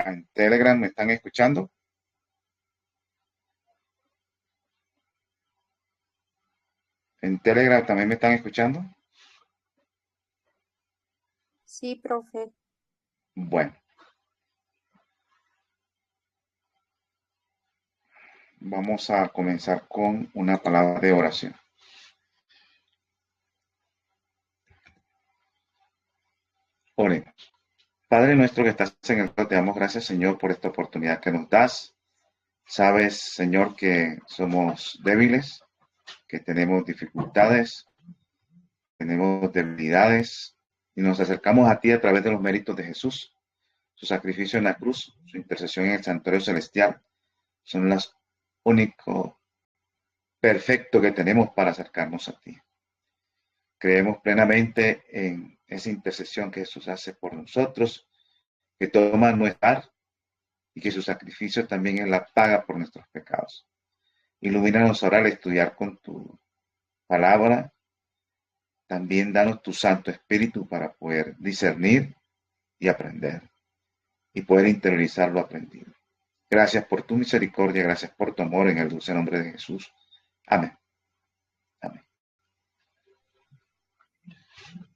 En Telegram me están escuchando. En Telegram también me están escuchando. Sí, profe. Bueno, vamos a comenzar con una palabra de oración. Oremos. Padre nuestro que estás en el cielo, te damos gracias, Señor, por esta oportunidad que nos das. Sabes, Señor, que somos débiles, que tenemos dificultades, tenemos debilidades y nos acercamos a ti a través de los méritos de Jesús. Su sacrificio en la cruz, su intercesión en el santuario celestial, son las único perfecto que tenemos para acercarnos a ti. Creemos plenamente en esa intercesión que Jesús hace por nosotros, que toma nuestra y que su sacrificio también es la paga por nuestros pecados. Ilumínanos ahora al estudiar con tu palabra. También danos tu Santo Espíritu para poder discernir y aprender y poder interiorizar lo aprendido. Gracias por tu misericordia, gracias por tu amor en el dulce nombre de Jesús. Amén. Amén.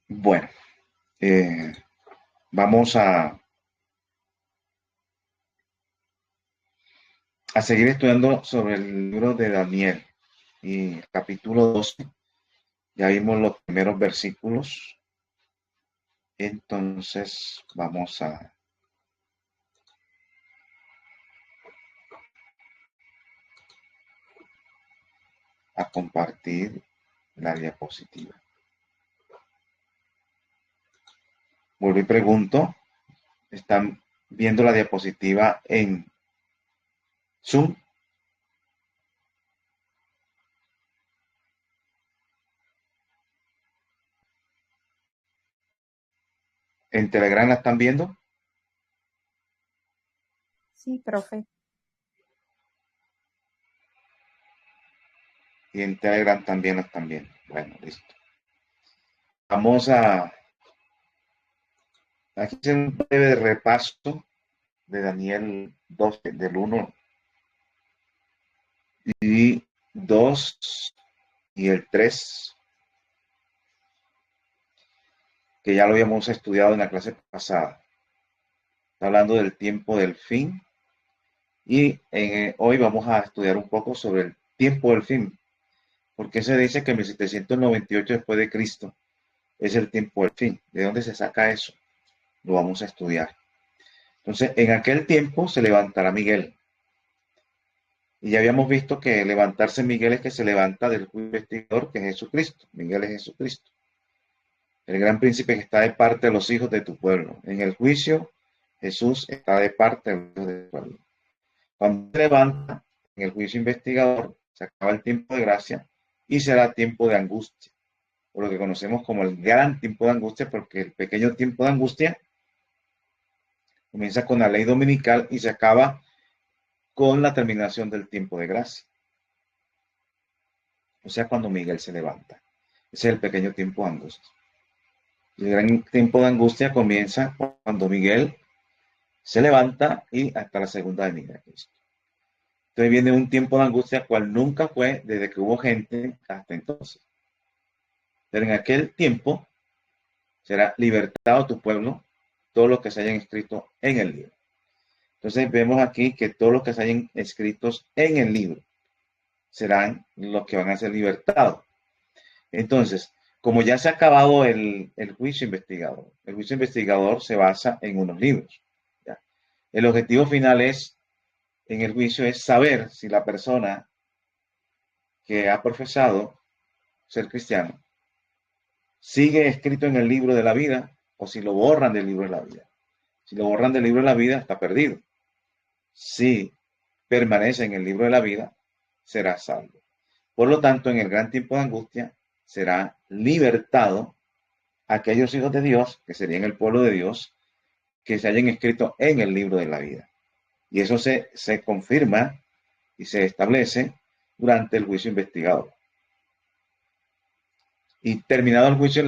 Bueno, eh, vamos a seguir estudiando sobre el libro de Daniel y capítulo 12. Ya vimos los primeros versículos. Entonces vamos a compartir la diapositiva. Vuelvo y pregunto, ¿están viendo la diapositiva en Zoom? ¿En Telegram la están viendo? Sí, profe. Y en Telegram también la están viendo. Bueno, listo. Vamos a aquí hacer un breve repaso de Daniel 12, del 1 y 2 y el 3, que ya lo habíamos estudiado en la clase pasada. Está hablando del tiempo del fin y hoy vamos a estudiar un poco sobre el tiempo del fin, porque se dice que en 1798 después de Cristo es el tiempo del fin. ¿De dónde se saca eso? Lo vamos a estudiar. Entonces, en aquel tiempo se levantará Miguel. Y ya habíamos visto que levantarse Miguel es que se levanta del juicio investigador, que es Jesucristo. Miguel es Jesucristo, el gran príncipe que está de parte de los hijos de tu pueblo. En el juicio, Jesús está de parte de los hijos de tu pueblo. Cuando se levanta en el juicio investigador, se acaba el tiempo de gracia y será tiempo de angustia, o lo que conocemos como el gran tiempo de angustia, porque el pequeño tiempo de angustia comienza con la ley dominical y se acaba con la terminación del tiempo de gracia. O sea, cuando Miguel se levanta. Ese es el pequeño tiempo de angustia. El gran tiempo de angustia comienza cuando Miguel se levanta y hasta la segunda venida de Cristo. Entonces viene un tiempo de angustia cual nunca fue desde que hubo gente hasta entonces. Pero en aquel tiempo será libertado tu pueblo, todos los que se hayan escrito en el libro. Entonces vemos aquí que todos los que se hayan escritos en el libro serán los que van a ser libertados. Entonces, como ya se ha acabado el juicio investigador, el juicio investigador se basa en unos libros. ¿Ya? El objetivo final es, en el juicio, es saber si la persona que ha profesado ser cristiano sigue escrito en el libro de la vida o si lo borran del libro de la vida. Si lo borran del libro de la vida, está perdido. Si permanece en el libro de la vida, será salvo. Por lo tanto, en el gran tiempo de angustia, será libertado aquellos hijos de Dios, que serían el pueblo de Dios, que se hayan escrito en el libro de la vida. Y eso se confirma y se establece durante el juicio investigador. Y terminado el juicio,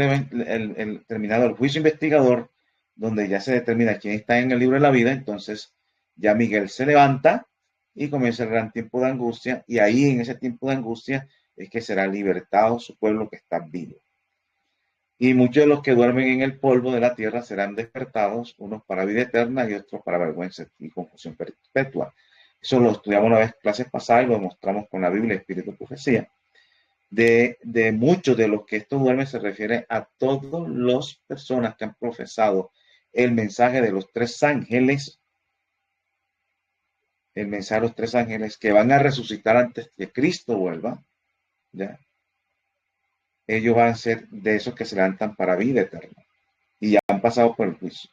terminado el juicio investigador, donde ya se determina quién está en el libro de la vida, entonces Ya Miguel se levanta y comienza el gran tiempo de angustia, y ahí en ese tiempo de angustia es que será libertado su pueblo que está vivo. Y muchos de los que duermen en el polvo de la tierra serán despertados, unos para vida eterna y otros para vergüenza y confusión perpetua. Eso lo estudiamos una vez en clases pasadas y lo demostramos con la Biblia, Espíritu y Profecía. De muchos de los que estos duermen se refiere a todas las personas que han profesado el mensaje de los tres ángeles, el mensaje de los tres ángeles que van a resucitar antes que Cristo vuelva, ¿ya? Ellos van a ser de esos que se levantan para vida eterna y ya han pasado por el juicio.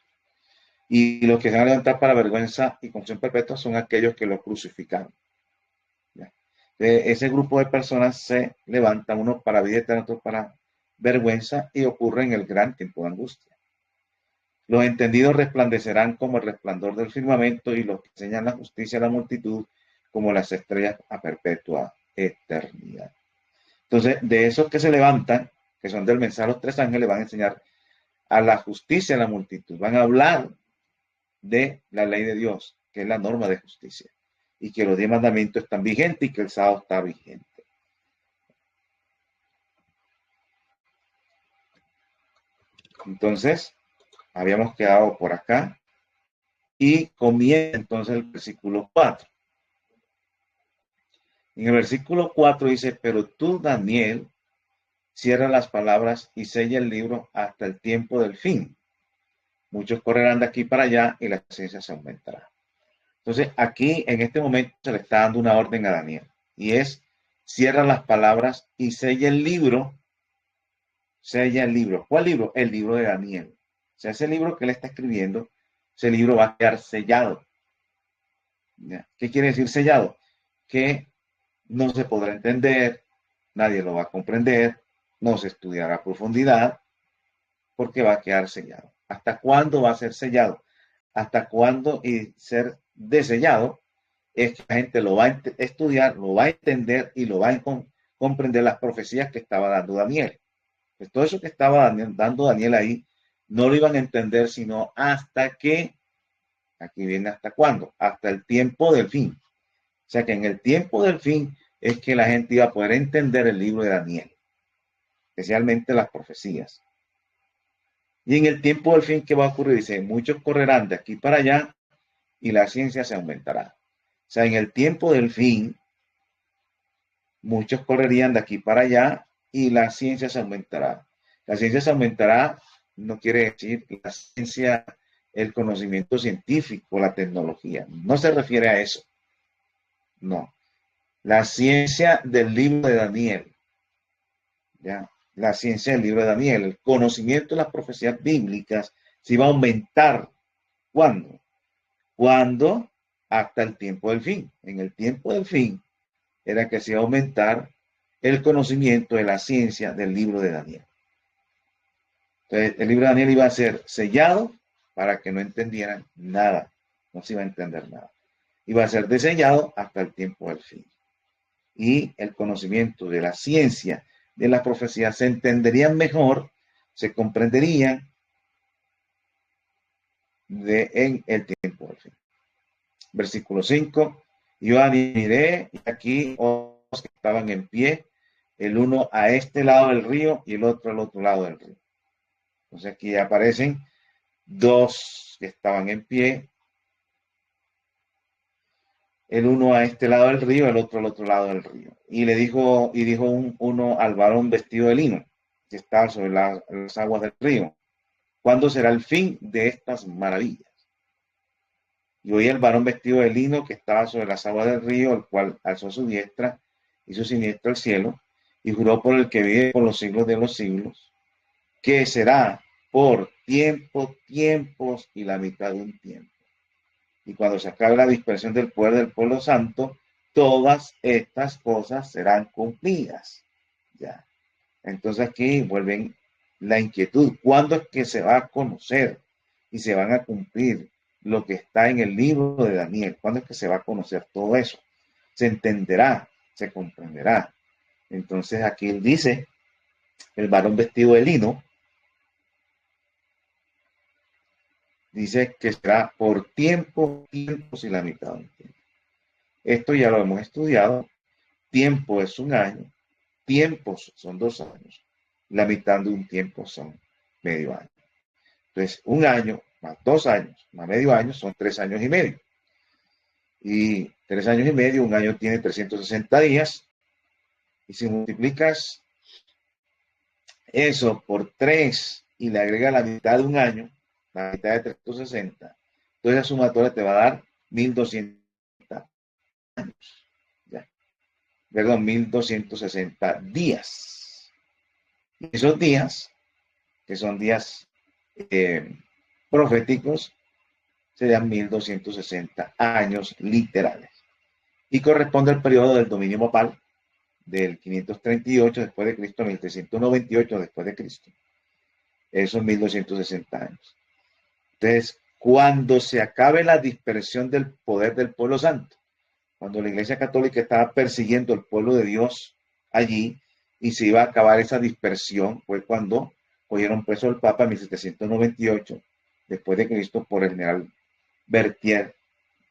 Y los que se van a levantar para vergüenza y confusión perpetua son aquellos que lo crucificaron, ¿ya? Ese grupo de personas se levanta, unos para vida eterna, otros para vergüenza, y ocurre en el gran tiempo de angustia. Los entendidos resplandecerán como el resplandor del firmamento, y los que enseñan la justicia a la multitud como las estrellas a perpetua eternidad. Entonces, de esos que se levantan, que son del mensaje de los tres ángeles, van a enseñar a la justicia a la multitud, van a hablar de la ley de Dios, que es la norma de justicia, y que los 10 mandamientos están vigentes y que el sábado está vigente. Entonces, habíamos quedado por acá y comienza entonces el versículo 4. En el versículo 4 dice: pero tú, Daniel, cierra las palabras y sella el libro hasta el tiempo del fin. Muchos correrán de aquí para allá y la ciencia se aumentará. Entonces, aquí en este momento se le está dando una orden a Daniel, y es: cierra las palabras y sella el libro. Sella el libro. ¿Cuál libro? El libro de Daniel. O sea, ese libro que él está escribiendo, ese libro va a quedar sellado. ¿Ya? ¿Qué quiere decir sellado? Que no se podrá entender, nadie lo va a comprender, no se estudiará a profundidad, porque va a quedar sellado. ¿Hasta cuándo va a ser sellado? ¿Hasta cuándo y ser desellado? Es que la gente lo va a estudiar, lo va a entender y lo va a comprender las profecías que estaba dando Daniel. Pues todo eso que estaba dando Daniel ahí, no lo iban a entender sino hasta que, aquí viene hasta cuándo, hasta el tiempo del fin. O sea que en el tiempo del fin es que la gente iba a poder entender el libro de Daniel, especialmente las profecías. Y en el tiempo del fin, ¿qué va a ocurrir? Dice: muchos correrán de aquí para allá y la ciencia se aumentará. O sea, en el tiempo del fin, muchos correrían de aquí para allá y la ciencia se aumentará. La ciencia se aumentará no quiere decir la ciencia, el conocimiento científico, la tecnología. No se refiere a eso. No. La ciencia del libro de Daniel. ¿Ya? La ciencia del libro de Daniel, el conocimiento de las profecías bíblicas, se iba a aumentar. ¿Cuándo? Cuando hasta el tiempo del fin. En el tiempo del fin era que se iba a aumentar el conocimiento de la ciencia del libro de Daniel. Entonces, el libro de Daniel iba a ser sellado para que no entendieran nada, no se iba a entender nada. Iba a ser desellado hasta el tiempo del fin. Y el conocimiento de la ciencia de las profecías se entenderían mejor, se comprenderían en el tiempo del fin. Versículo 5: yo miré, y aquí otros que estaban en pie, el uno a este lado del río y el otro al otro lado del río. Entonces aquí aparecen dos que estaban en pie, el uno a este lado del río, el otro al otro lado del río. Y dijo uno al varón vestido de lino, que estaba sobre las aguas del río: ¿cuándo será el fin de estas maravillas? Y oí el varón vestido de lino que estaba sobre las aguas del río, el cual alzó su diestra y su siniestra al cielo, y juró por el que vive por los siglos de los siglos, que será por tiempos y la mitad de un tiempo. Y cuando se acabe la dispersión del poder del pueblo santo, todas estas cosas serán cumplidas. Ya. Entonces aquí vuelven la inquietud. ¿Cuándo es que se va a conocer y se van a cumplir lo que está en el libro de Daniel? ¿Cuándo es que se va a conocer todo eso? Se entenderá, se comprenderá. Entonces aquí él dice: el varón vestido de lino dice que será por tiempos y la mitad de un tiempo. Esto ya lo hemos estudiado. Tiempo es un año, tiempos son 2 años, la mitad de un tiempo son medio año. Entonces, un año más 2 años más medio año son 3 años y medio. Y 3 años y medio, un año tiene 360 días. Y si multiplicas eso por 3 y le agrega la mitad de un año, la mitad de 360, entonces la sumatoria te va a dar 1200 años. ¿Ya? Perdón, 1260 días. Y esos días, que son días proféticos, serían 1260 años literales. Y corresponde al periodo del dominio papal del 538 después de Cristo a 1398 después de Cristo. Esos 1260 años. Entonces, cuando se acabe la dispersión del poder del pueblo santo, cuando la Iglesia Católica estaba persiguiendo al pueblo de Dios allí y se iba a acabar esa dispersión, fue cuando cogieron preso al Papa en 1798 después de Cristo por el general Berthier,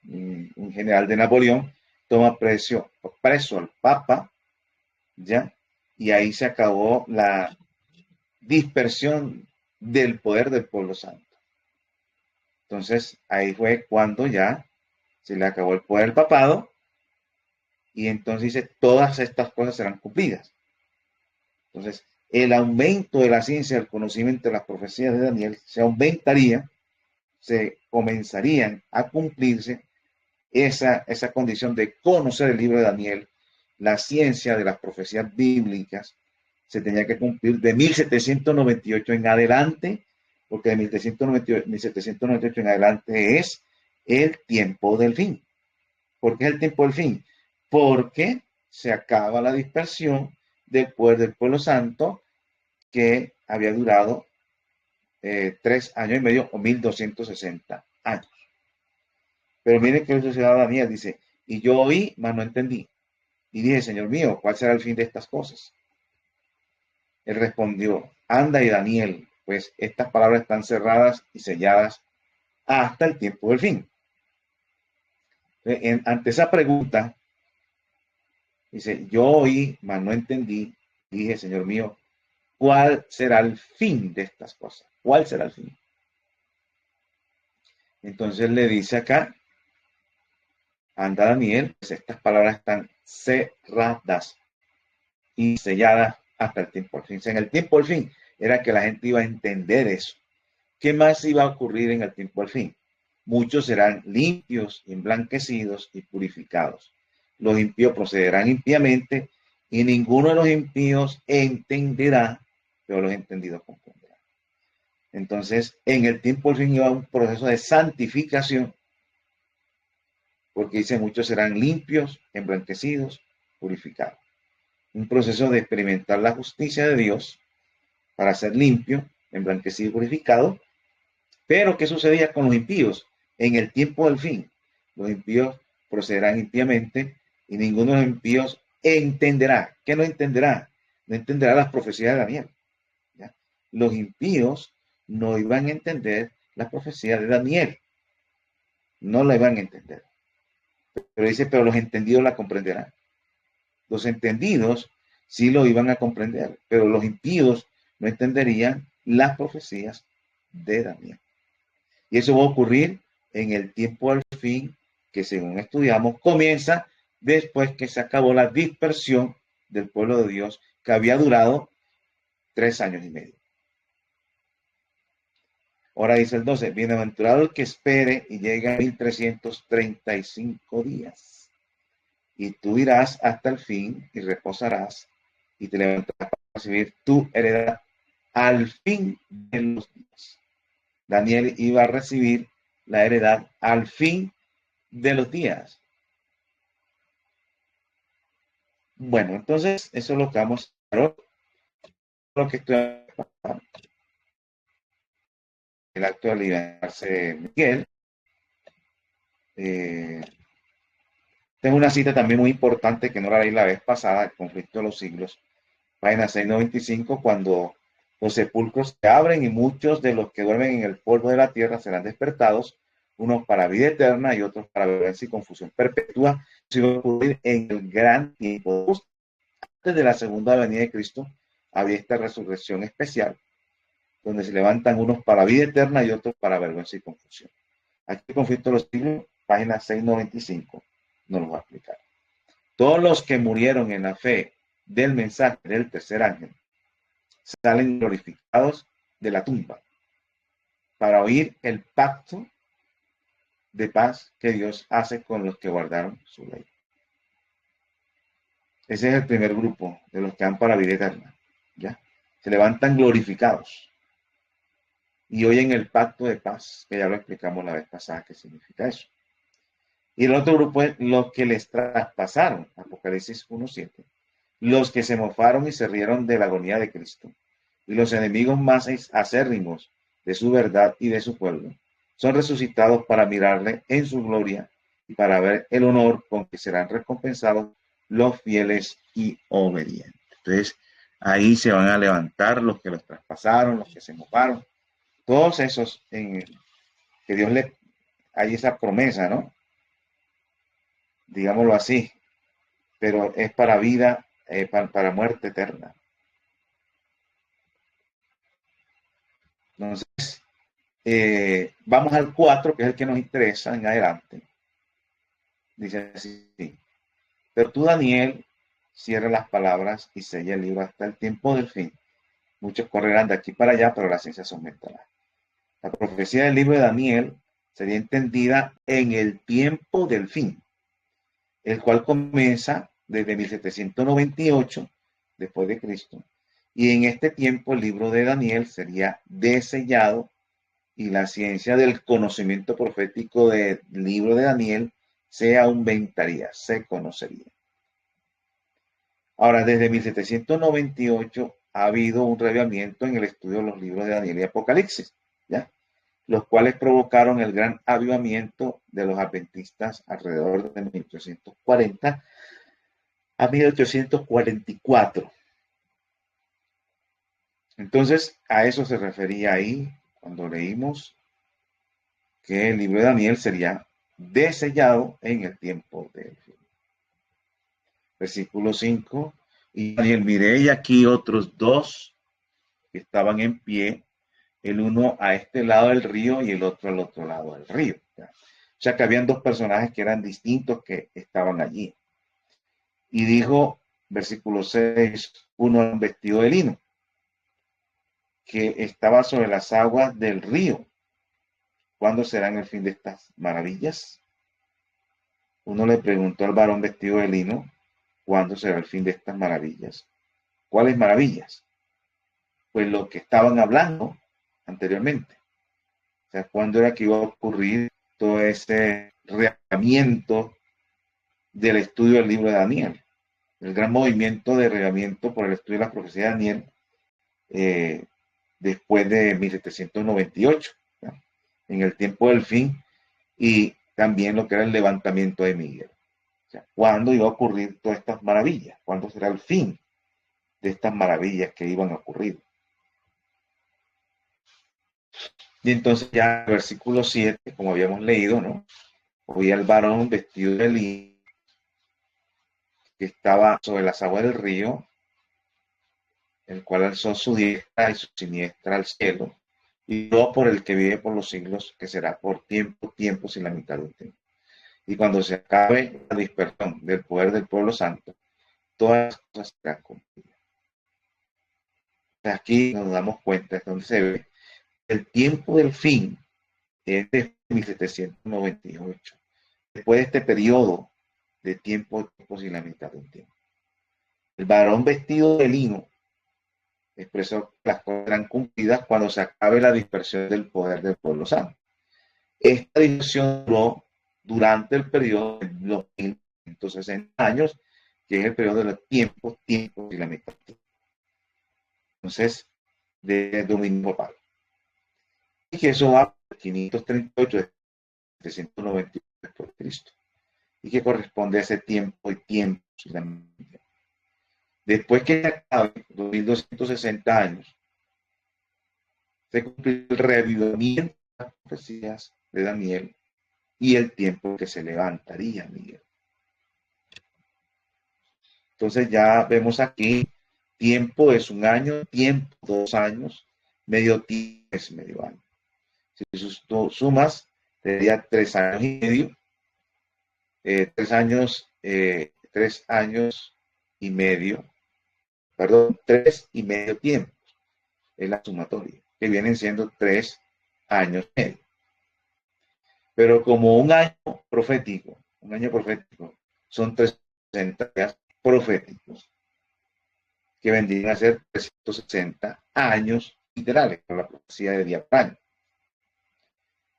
un general de Napoleón, toma preso al Papa, ¿ya? Y ahí se acabó la dispersión del poder del pueblo santo. Entonces, ahí fue cuando ya se le acabó el poder del papado y entonces dice, todas estas cosas serán cumplidas. Entonces, el aumento de la ciencia, del conocimiento de las profecías de Daniel se aumentaría, se comenzarían a cumplirse esa condición de conocer el libro de Daniel, la ciencia de las profecías bíblicas, se tenía que cumplir de 1798 en adelante, porque de 1798 en adelante es el tiempo del fin. ¿Por qué es el tiempo del fin? Porque se acaba la dispersión del poder del pueblo santo que había durado 3 años y medio o 1260 años. Pero miren que el ciudadano Daniel dice, y yo oí, mas no entendí. Y dije, Señor mío, ¿cuál será el fin de estas cosas? Él respondió, anda y Daniel, pues estas palabras están cerradas y selladas hasta el tiempo del fin. Ante esa pregunta, dice, yo oí, mas no entendí. Dije, Señor mío, ¿cuál será el fin de estas cosas? ¿Cuál será el fin? Entonces le dice acá, anda Daniel, pues estas palabras están cerradas y selladas hasta el tiempo del fin. En el tiempo del fin era que la gente iba a entender eso. ¿Qué más iba a ocurrir en el tiempo del fin? Muchos serán limpios, emblanquecidos y purificados. Los impíos procederán impíamente y ninguno de los impíos entenderá, pero los entendidos comprenderán. Entonces, en el tiempo del fin iba un proceso de santificación, porque dice muchos serán limpios, emblanquecidos, purificados. Un proceso de experimentar la justicia de Dios para ser limpio, emblanquecido y purificado. Pero, ¿qué sucedía con los impíos? En el tiempo del fin, los impíos procederán impíamente y ninguno de los impíos entenderá. ¿Qué no entenderá? No entenderá las profecías de Daniel. ¿Ya? Los impíos no iban a entender las profecías de Daniel. No la iban a entender. Pero dice, pero los entendidos la comprenderán. Los entendidos sí lo iban a comprender, pero los impíos no entenderían las profecías de Daniel. Y eso va a ocurrir en el tiempo al fin, que según estudiamos, comienza después que se acabó la dispersión del pueblo de Dios, que había durado 3 años y medio. Ahora dice el 12, bienaventurado el que espere y llegue a 1335 días. Y tú irás hasta el fin y reposarás y te levantarás para recibir tu heredad al fin de los días. Daniel iba a recibir la heredad al fin de los días. Bueno, entonces eso es lo que vamos a ver. Lo que estoy el acto de liberarse de Miguel. Tengo una cita también muy importante que no la leí la vez pasada, el conflicto de los siglos, página 695, cuando Los sepulcros se abren y muchos de los que duermen en el polvo de la tierra serán despertados, unos para vida eterna y otros para vergüenza y confusión perpetua, si va a ocurrir en el gran tiempo de angustia. Antes de la segunda venida de Cristo había esta resurrección especial, donde se levantan unos para vida eterna y otros para vergüenza y confusión. Aquí el conflicto de los siglos, página 695, nos lo va a explicar. Todos los que murieron en la fe del mensaje del tercer ángel salen glorificados de la tumba para oír el pacto de paz que Dios hace con los que guardaron su ley. Ese es el primer grupo de los que van para vida eterna. ¿Ya? Se levantan glorificados y oyen el pacto de paz, que ya lo explicamos la vez pasada qué significa eso. Y el otro grupo es los que les traspasaron, Apocalipsis 1:7, los que se mofaron y se rieron de la agonía de Cristo, y los enemigos más acérrimos de su verdad y de su pueblo, son resucitados para mirarle en su gloria y para ver el honor con que serán recompensados los fieles y obedientes. Entonces, ahí se van a levantar los que los traspasaron, los que se mofaron, todos esos que Dios le hay esa promesa, ¿no? Digámoslo así, pero es para vida, para muerte eterna. Entonces, vamos al 4, que es el que nos interesa en adelante. Dice así: pero tú, Daniel, cierra las palabras y sella el libro hasta el tiempo del fin. Muchos correrán de aquí para allá, pero la ciencia se aumentará. La profecía del libro de Daniel sería entendida en el tiempo del fin, el cual comienza desde 1798 después de Cristo. Y en este tiempo el libro de Daniel sería desellado y la ciencia del conocimiento profético del libro de Daniel se aumentaría, se conocería. Ahora, desde 1798 ha habido un reavivamiento en el estudio de los libros de Daniel y Apocalipsis, ¿ya? Los cuales provocaron el gran avivamiento de los adventistas alrededor de 1840 a 1844. Entonces, a eso se refería ahí cuando leímos que el libro de Daniel sería desellado en el tiempo del fin. Versículo 5. Y Daniel miré y aquí otros dos que estaban en pie, el uno a este lado del río y el otro al otro lado del río. ¿Ya? O sea que habían dos personajes que eran distintos que estaban allí. Y dijo, versículo 6, uno vestido de lino, que estaba sobre las aguas del río. ¿Cuándo serán el fin de estas maravillas? Uno le preguntó al varón vestido de lino, ¿cuándo será el fin de estas maravillas? ¿Cuáles maravillas? Pues lo que estaban hablando anteriormente. O sea, ¿cuándo era que iba a ocurrir todo ese reavivamiento del estudio del libro de Daniel? El gran movimiento de reavivamiento por el estudio de la profecía de Daniel después de 1798, ¿no? En el tiempo del fin, y también lo que era el levantamiento de Miguel. O sea, ¿cuándo iba a ocurrir todas estas maravillas? ¿Cuándo será el fin de estas maravillas que iban a ocurrir? Y entonces ya el versículo 7, como habíamos leído, ¿no? Oí al varón vestido de lino que estaba sobre las aguas del río, el cual alzó su diestra y su siniestra al cielo, y no por el que vive por los siglos, que será por tiempos y la mitad del tiempo. Y cuando se acabe la dispersión del poder del pueblo santo, todas las cosas serán cumplidas. Aquí nos damos cuenta, es donde se ve el tiempo del fin es de 1798. Después de este periodo de tiempos y la mitad del tiempo. El varón vestido de lino expresó que las cosas serán cumplidas cuando se acabe la dispersión del poder del pueblo santo. Esta dispersión duró durante el periodo de los 1160 años, que es el periodo de los tiempos y la mitad. Entonces, de dominio papal. Y que eso va a 538 de 798 después de Cristo. Y que corresponde a ese tiempo y tiempos y la mitad. Después que acabe 2260 años, se cumplió el reavivamiento de las profecías de Daniel y el tiempo que se levantaría Miguel. Entonces ya vemos aquí, tiempo es un año, tiempo 2 años, medio tiempo es medio año. Si sumas, sería 3 años y medio, 3 años y medio, perdón, 3 y medio tiempo, es la sumatoria, que vienen siendo 3 años y medio. Pero como un año profético son 360 días proféticos, que vendrían a ser 360 años literales, por la profecía de día por año.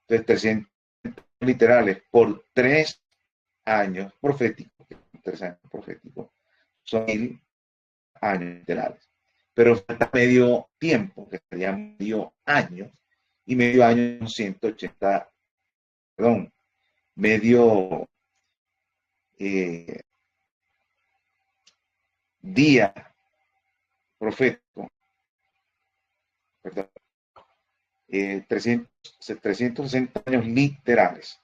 Entonces, 300 literales por 3 años proféticos, 3 años proféticos, son 1000 años literales. Pero falta medio tiempo, que sería medio año, y medio año son 180, perdón, medio día profético, perdón, 360 años literales,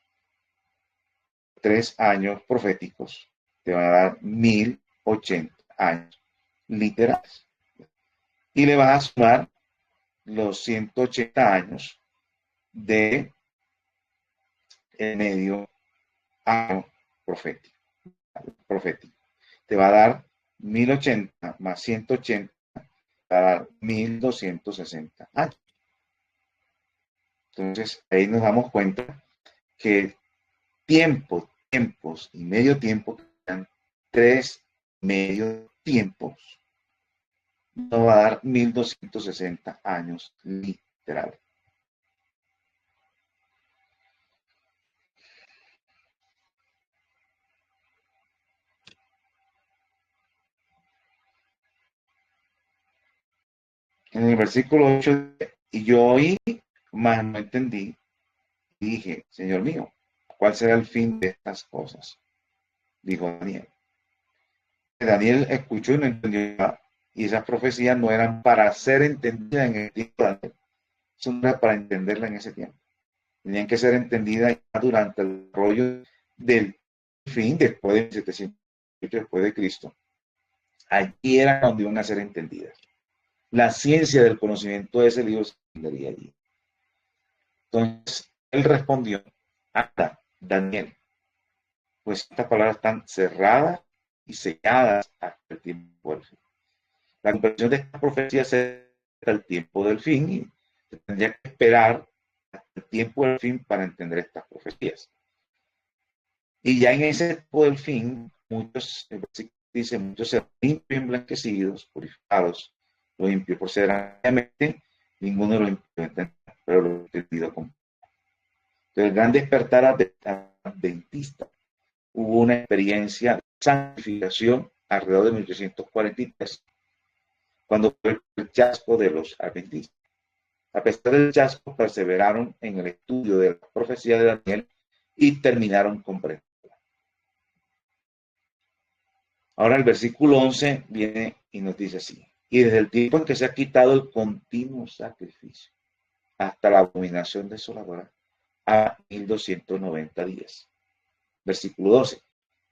3 años proféticos, te van a dar 1080 años literales. Y le vas a sumar los 180 años de medio año profético. Te va a dar 1080 más 180, va a dar 1260 años. Entonces, ahí nos damos cuenta que tiempos y medio tiempo, 3 medio tiempos, nos va a dar 1260 años literal. En el versículo 8, y yo oí, mas no entendí, y dije, Señor mío, ¿cuál será el fin de estas cosas? Dijo Daniel. Daniel escuchó y no entendió nada, y esas profecías no eran para ser entendidas en el tiempo de Daniel, son para entenderla en ese tiempo. Tenían que ser entendidas durante el rollo del fin, después de 700, después de Cristo. Allí era donde iban a ser entendidas. La ciencia del conocimiento de ese libro se entendería allí. Entonces, él respondió, anda, Daniel, pues estas palabras están cerradas y selladas hasta el tiempo del fin. La comprensión de esta profecía se hasta el tiempo del fin y se tendría que esperar hasta el tiempo del fin para entender estas profecías. Y ya en ese tiempo del fin, muchos, dice, muchos serán limpios y emblanquecidos, purificados, los impios procederamente, ninguno de los impios entenderá, pero lo entendido con. Entonces, el gran despertar adventista, hubo una experiencia de santificación alrededor de 1843, cuando fue el chasco de los adventistas. A pesar del chasco, perseveraron en el estudio de la profecía de Daniel y terminaron comprendiendo. Ahora el versículo 11 viene y nos dice así: y desde el tiempo en que se ha quitado el continuo sacrificio hasta la abominación desoladora, a 1290 días. Versículo 12: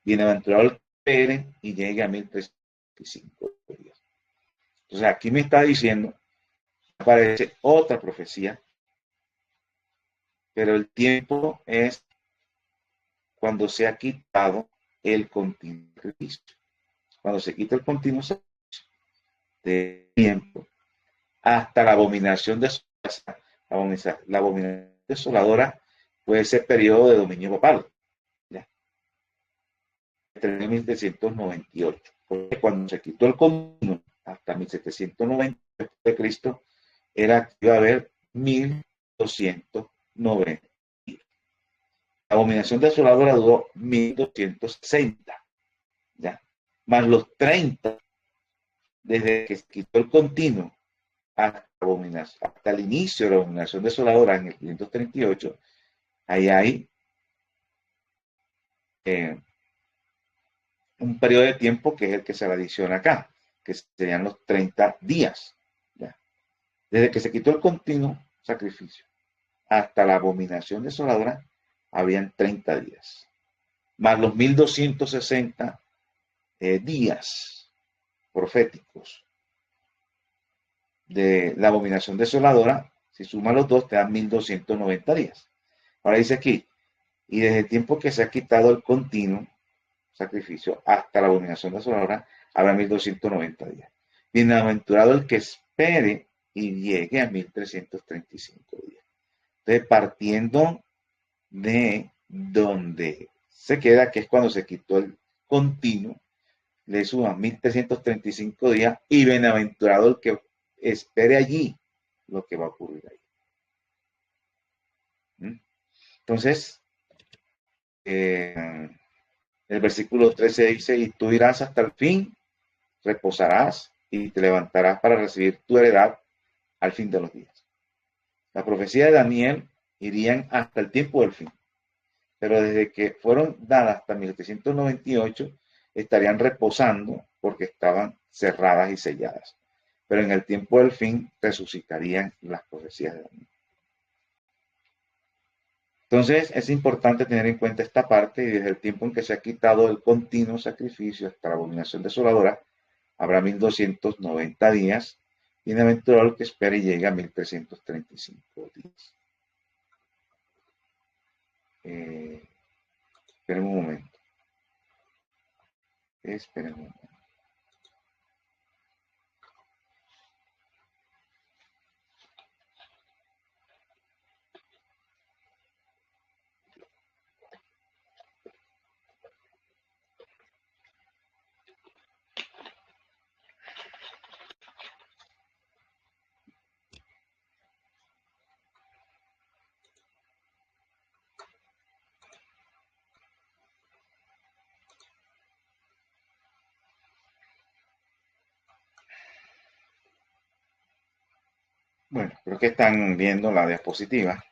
bienaventurado el que espere y llegue a 1305 días. Entonces aquí me está diciendo, aparece otra profecía, pero el tiempo es cuando se ha quitado el continuo sacrificio. Cuando se quita el continuo sacrificio de tiempo hasta la abominación desoladora. La abominación desoladora puede ser periodo de dominio papal, ¿ya? Entre 1798, porque cuando se quitó el continuo hasta 1790 de Cristo, era que iba a haber 1290. La abominación desoladora duró 1260, ¿ya? Más los 30 desde que se quitó el continuo hasta el inicio de la abominación desoladora en el 538, ahí hay un periodo de tiempo que es el que se le adiciona acá, que serían los 30 días. ¿Ya? Desde que se quitó el continuo sacrificio. Hasta la abominación desoladora habían 30 días, más los 1260 días proféticos de la abominación desoladora. Si sumas los dos te dan 1290 días. Ahora dice aquí, y desde el tiempo que se ha quitado el continuo sacrificio hasta la abominación desoladora habrá 1290 días. Bienaventurado el que espere y llegue a 1335 días. Entonces, partiendo de donde se queda, que es cuando se quitó el continuo, le suman 1335 días y bienaventurado el que espere allí lo que va a ocurrir ahí. Entonces, el versículo 13 dice, y tú irás hasta el fin, reposarás y te levantarás para recibir tu heredad al fin de los días. La profecía de Daniel irían hasta el tiempo del fin, pero desde que fueron dadas hasta 1798 estarían reposando porque estaban cerradas y selladas. Pero en el tiempo del fin resucitarían las profecías de Daniel. Entonces es importante tener en cuenta esta parte, y desde el tiempo en que se ha quitado el continuo sacrificio hasta la abominación desoladora, habrá 1290 días, bienaventurado el que espere y llegue a 1335 días. Esperen un momento. Esperen un momento. Bueno, creo que están viendo la diapositiva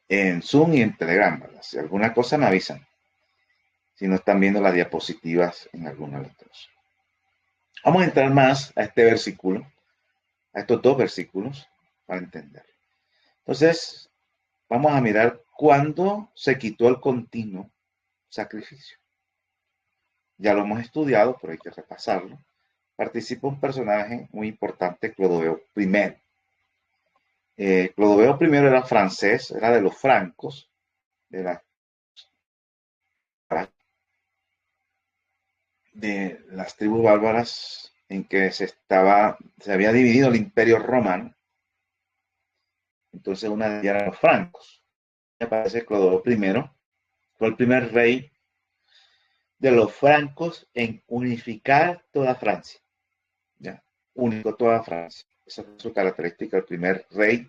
en Zoom y en Telegram, ¿verdad? Si alguna cosa me avisan, si no están viendo las diapositivas en alguna de las dos. Vamos a entrar más a este versículo, a estos dos versículos, para entender. Entonces, vamos a mirar cuándo se quitó el continuo sacrificio. Ya lo hemos estudiado, pero hay que repasarlo. Participa un personaje muy importante, Clodoveo I. Clodoveo I era francés, era de los francos, de las tribus bárbaras en que se había dividido el imperio romano. Entonces una de ellas eran los francos. Me parece que Clodoveo I fue el primer rey de los francos en unificar toda Francia. ¿Ya? Unificó toda Francia. Esa fue su característica, el primer rey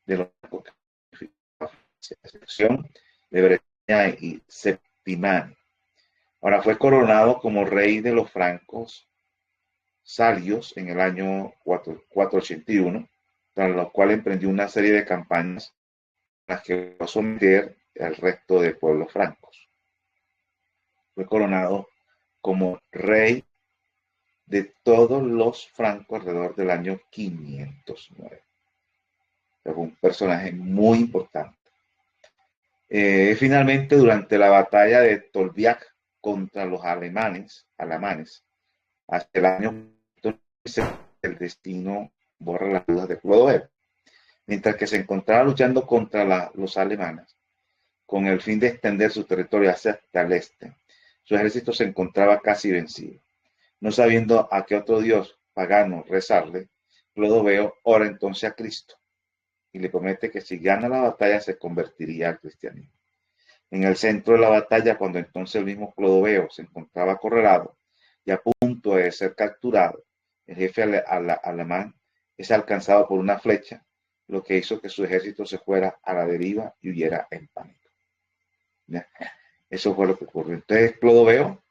de los francos que unificó Francia, a excepción de Bretaña y Septimani. Ahora fue coronado como rey de los francos Salios en el año 481, tras lo cual emprendió una serie de campañas en las que va a someter al resto de pueblos francos. Fue coronado como rey de todos los francos alrededor del año 509. Fue un personaje muy importante. Finalmente, durante la batalla de Tolbiac contra los alamanes, hasta el año el destino borra las dudas de Clodoveo. Mientras que se encontraba luchando contra los alemanes, con el fin de extender su territorio hacia el este, su ejército se encontraba casi vencido. No sabiendo a qué otro dios pagano rezarle, Clodoveo ora entonces a Cristo y le promete que si gana la batalla se convertiría al cristianismo. En el centro de la batalla, cuando entonces el mismo Clodoveo se encontraba acorralado y a punto de ser capturado, el jefe alemán es alcanzado por una flecha, lo que hizo que su ejército se fuera a la deriva y huyera en pánico. ¿Ya? Eso fue lo que ocurrió. Entonces, Clodoveo,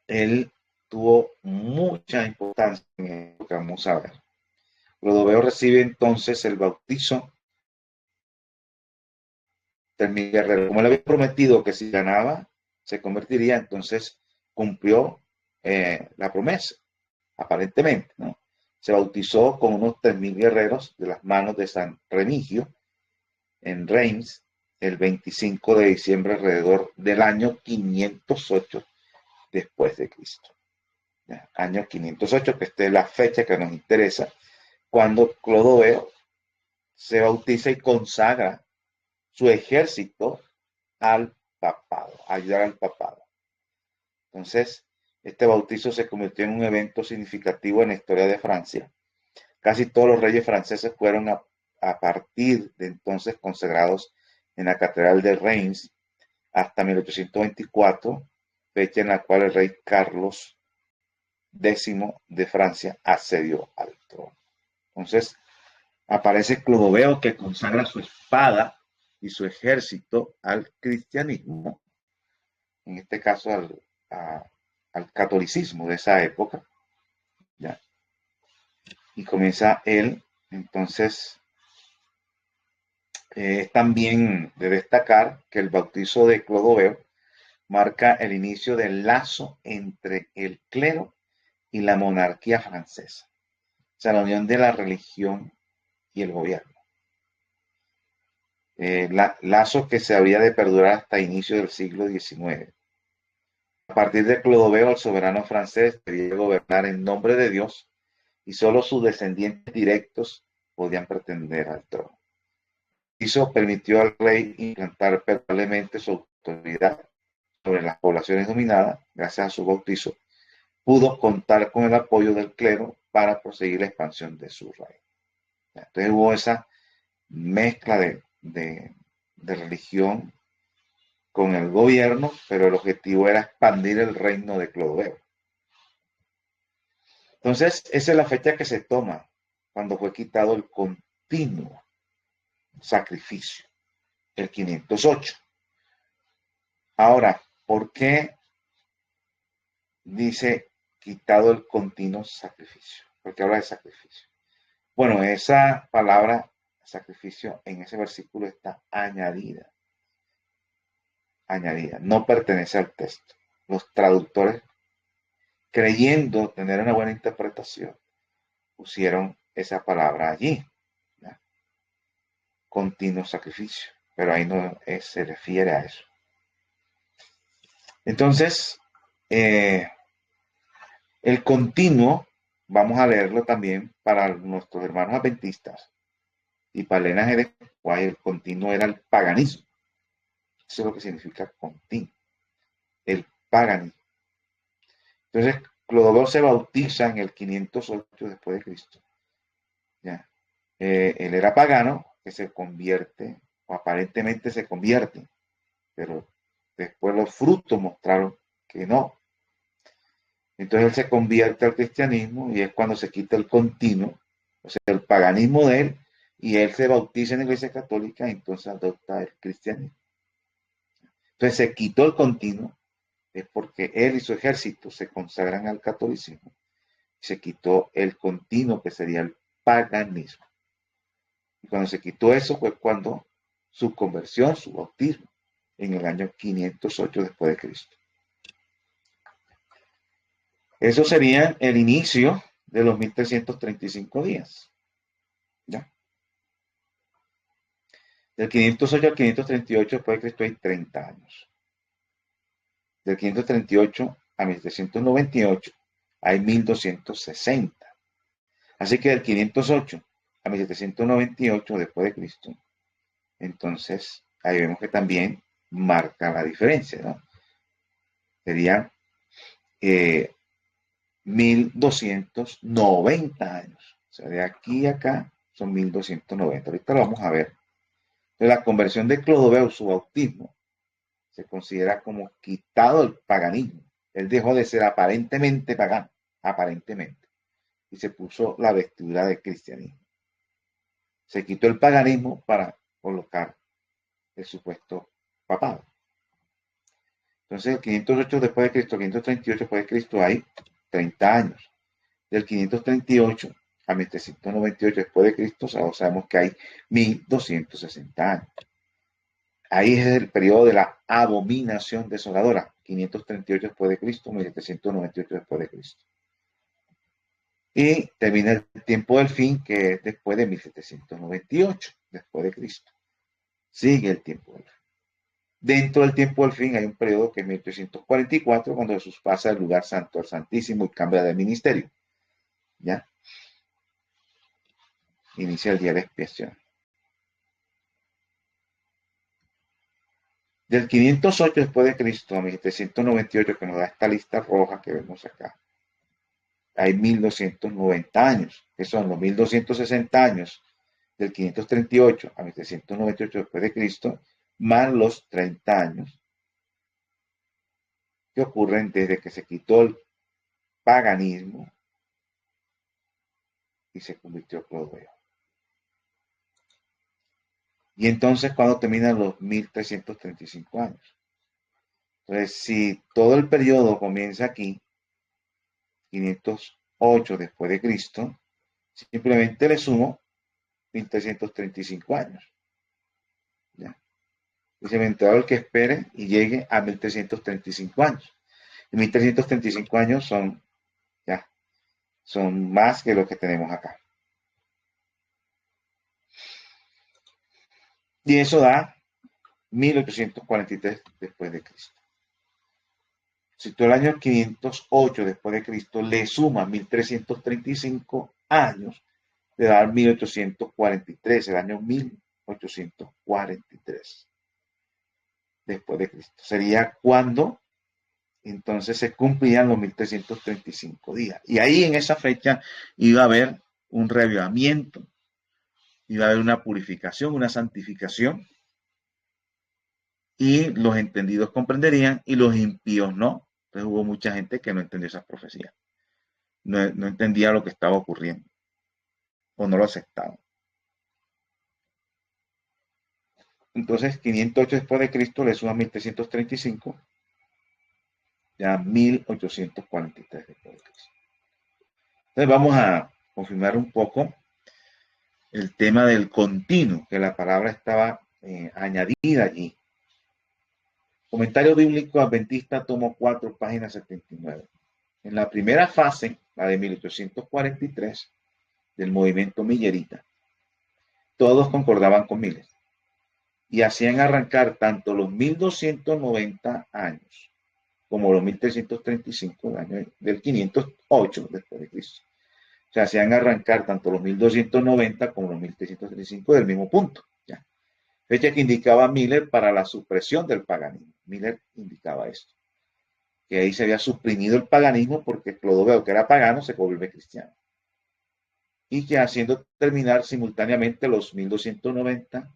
él tuvo mucha importancia en lo que vamos a ver. Clodoveo recibe entonces el bautizo del guerrero. Como le había prometido que si ganaba, se convertiría, entonces cumplió la promesa, aparentemente, ¿no? Se bautizó con unos 3.000 guerreros de las manos de San Remigio en Reims el 25 de diciembre alrededor del año 508 después de Cristo. ¿Ya? Año 508, que esta es la fecha que nos interesa, cuando Clodoveo se bautiza y consagra su ejército al papado, a ayudar al papado. Entonces, este bautizo se convirtió en un evento significativo en la historia de Francia. Casi todos los reyes franceses fueron a partir de entonces consagrados en la Catedral de Reims hasta 1824, fecha en la cual el rey Carlos X de Francia accedió al trono. Entonces, aparece Clodoveo, que consagra su espada y su ejército al cristianismo, en este caso al catolicismo de esa época, ¿ya? Y comienza él, entonces, es también de destacar que el bautizo de Clodoveo marca el inicio del lazo entre el clero y la monarquía francesa, o sea, la unión de la religión y el gobierno. Lazo que se habría de perdurar hasta inicio del siglo XIX. A partir de Clodoveo, el soberano francés debía gobernar en nombre de Dios y solo sus descendientes directos podían pretender al trono. Eso permitió al rey implantar permanentemente su autoridad sobre las poblaciones dominadas. Gracias a su bautizo, pudo contar con el apoyo del clero para proseguir la expansión de su reino. Entonces hubo esa mezcla de religión con el gobierno, pero el objetivo era expandir el reino de Clodoveo. Entonces, esa es la fecha que se toma cuando fue quitado el continuo sacrificio, el 508. Ahora, ¿por qué dice quitado el continuo sacrificio? Porque habla de sacrificio. Bueno, esa palabra sacrificio en ese versículo está añadida, no pertenece al texto. Los traductores, creyendo tener una buena interpretación, pusieron esa palabra allí, ¿ya? Continuo sacrificio, pero ahí no se refiere a eso. Entonces, el continuo, vamos a leerlo también para nuestros hermanos adventistas y para el linaje de Juárez, el continuo era el paganismo. Eso es lo que significa continuo, el paganismo. Entonces, Clodoveo se bautiza en el 508 después de Cristo. ¿Ya? Él era pagano, que se convierte, o aparentemente se convierte, pero después los frutos mostraron que no. Entonces él se convierte al cristianismo y es cuando se quita el continuo, o sea, el paganismo de él, y él se bautiza en la iglesia católica y entonces adopta el cristianismo. Entonces se quitó el continuo, es porque él y su ejército se consagran al catolicismo. Se quitó el continuo, que sería el paganismo. Y cuando se quitó eso fue cuando su conversión, su bautismo, en el año 508 después de Cristo. Eso sería el inicio de los 1335 días. ¿Ya? Del 508 al 538 después de Cristo hay 30 años. Del 538 a 1798 hay 1260. Así que del 508 a 1798 después de Cristo, entonces ahí vemos que también marca la diferencia, ¿no? Serían 1290 años. O sea, de aquí a acá son 1290. Ahorita lo vamos a ver. Entonces, la conversión de Clodoveo, su bautismo, se considera como quitado el paganismo. Él dejó de ser aparentemente pagano, aparentemente, y se puso la vestidura de cristianismo. Se quitó el paganismo para colocar el supuesto papado. Entonces, el 508 después de Cristo, 538 después de Cristo, hay 30 años. Del 538 a 1798 después de Cristo, sabemos que hay 1260 años. Ahí es el periodo de la abominación desoladora, 538 después de Cristo, 1798 después de Cristo. y termina el tiempo del fin, que es después de 1798, después de Cristo. Sigue el tiempo del fin. Dentro del tiempo del fin hay un periodo que es 1844, cuando Jesús pasa del lugar santo al santísimo y cambia de ministerio. ¿Ya? Inicia el día de expiación. Del 508 después de Cristo a 1798, que nos da esta lista roja que vemos acá, hay 1290 años, que son los 1260 años del 538 a 1798 después de Cristo, más los 30 años que ocurren desde que se quitó el paganismo y se convirtió Clodoveo. Y entonces, ¿cuándo terminan los 1335 años? Entonces, si todo el periodo comienza aquí, 508 después de Cristo, simplemente le sumo 1335 años. ¿Ya? Dice, el que espere y llegue a 1335 años. Y 1335 años son, ya, son más que lo que tenemos acá. Y eso da 1843 después de Cristo. Si tú el año 508 después de Cristo le sumas 1335 años, te da 1843, el año 1843 después de Cristo. Sería cuando entonces se cumplían los 1335 días. Y ahí en esa fecha iba a haber un reavivamiento, iba a haber una purificación, una santificación, y los entendidos comprenderían y los impíos no. Entonces hubo mucha gente que no entendió esas profecías, no entendía lo que estaba ocurriendo o no lo aceptaba. Entonces 508 después de Cristo le suma 1335, ya 1843 después de Cristo. Entonces vamos a confirmar un poco el tema del continuo, que la palabra estaba añadida allí. Comentario bíblico adventista, tomo 4, página 79. En la primera fase, la de 1843, del movimiento millerita, todos concordaban con Miller y hacían arrancar tanto los 1290 años como los 1335 años del 508 después de Cristo. O sea, hacían arrancar tanto los 1290 como los 1335 del mismo punto. ¿Ya? Fecha que indicaba Miller para la supresión del paganismo. Miller indicaba esto, que ahí se había suprimido el paganismo porque Clodoveo, que era pagano, se vuelve cristiano. Y que haciendo terminar simultáneamente los 1290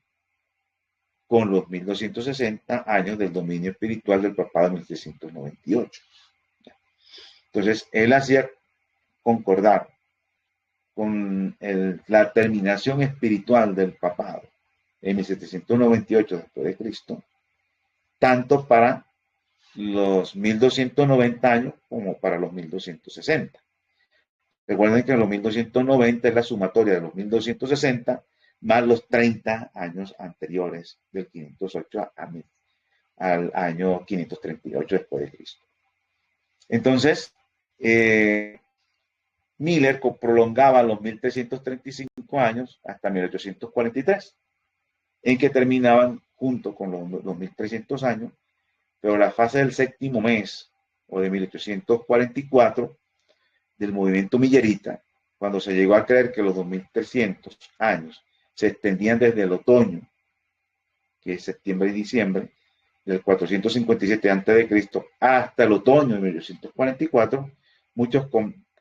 con los 1260 años del dominio espiritual del papado de 1398. Entonces, él hacía concordar con la terminación espiritual del papado en 1798 después de Cristo, tanto para los 1290 años como para los 1260. Recuerden que los 1290 es la sumatoria de los 1260 más los 30 años anteriores del 508 al año 538 después de Cristo. Entonces, Miller prolongaba los 1335 años hasta 1843, en que terminaban junto con los 1300 años, pero la fase del séptimo mes, o de 1844, del movimiento millerita, cuando se llegó a creer que los 2300 años se extendían desde el otoño, que es septiembre y diciembre, del 457 a.C. hasta el otoño de 1844, muchos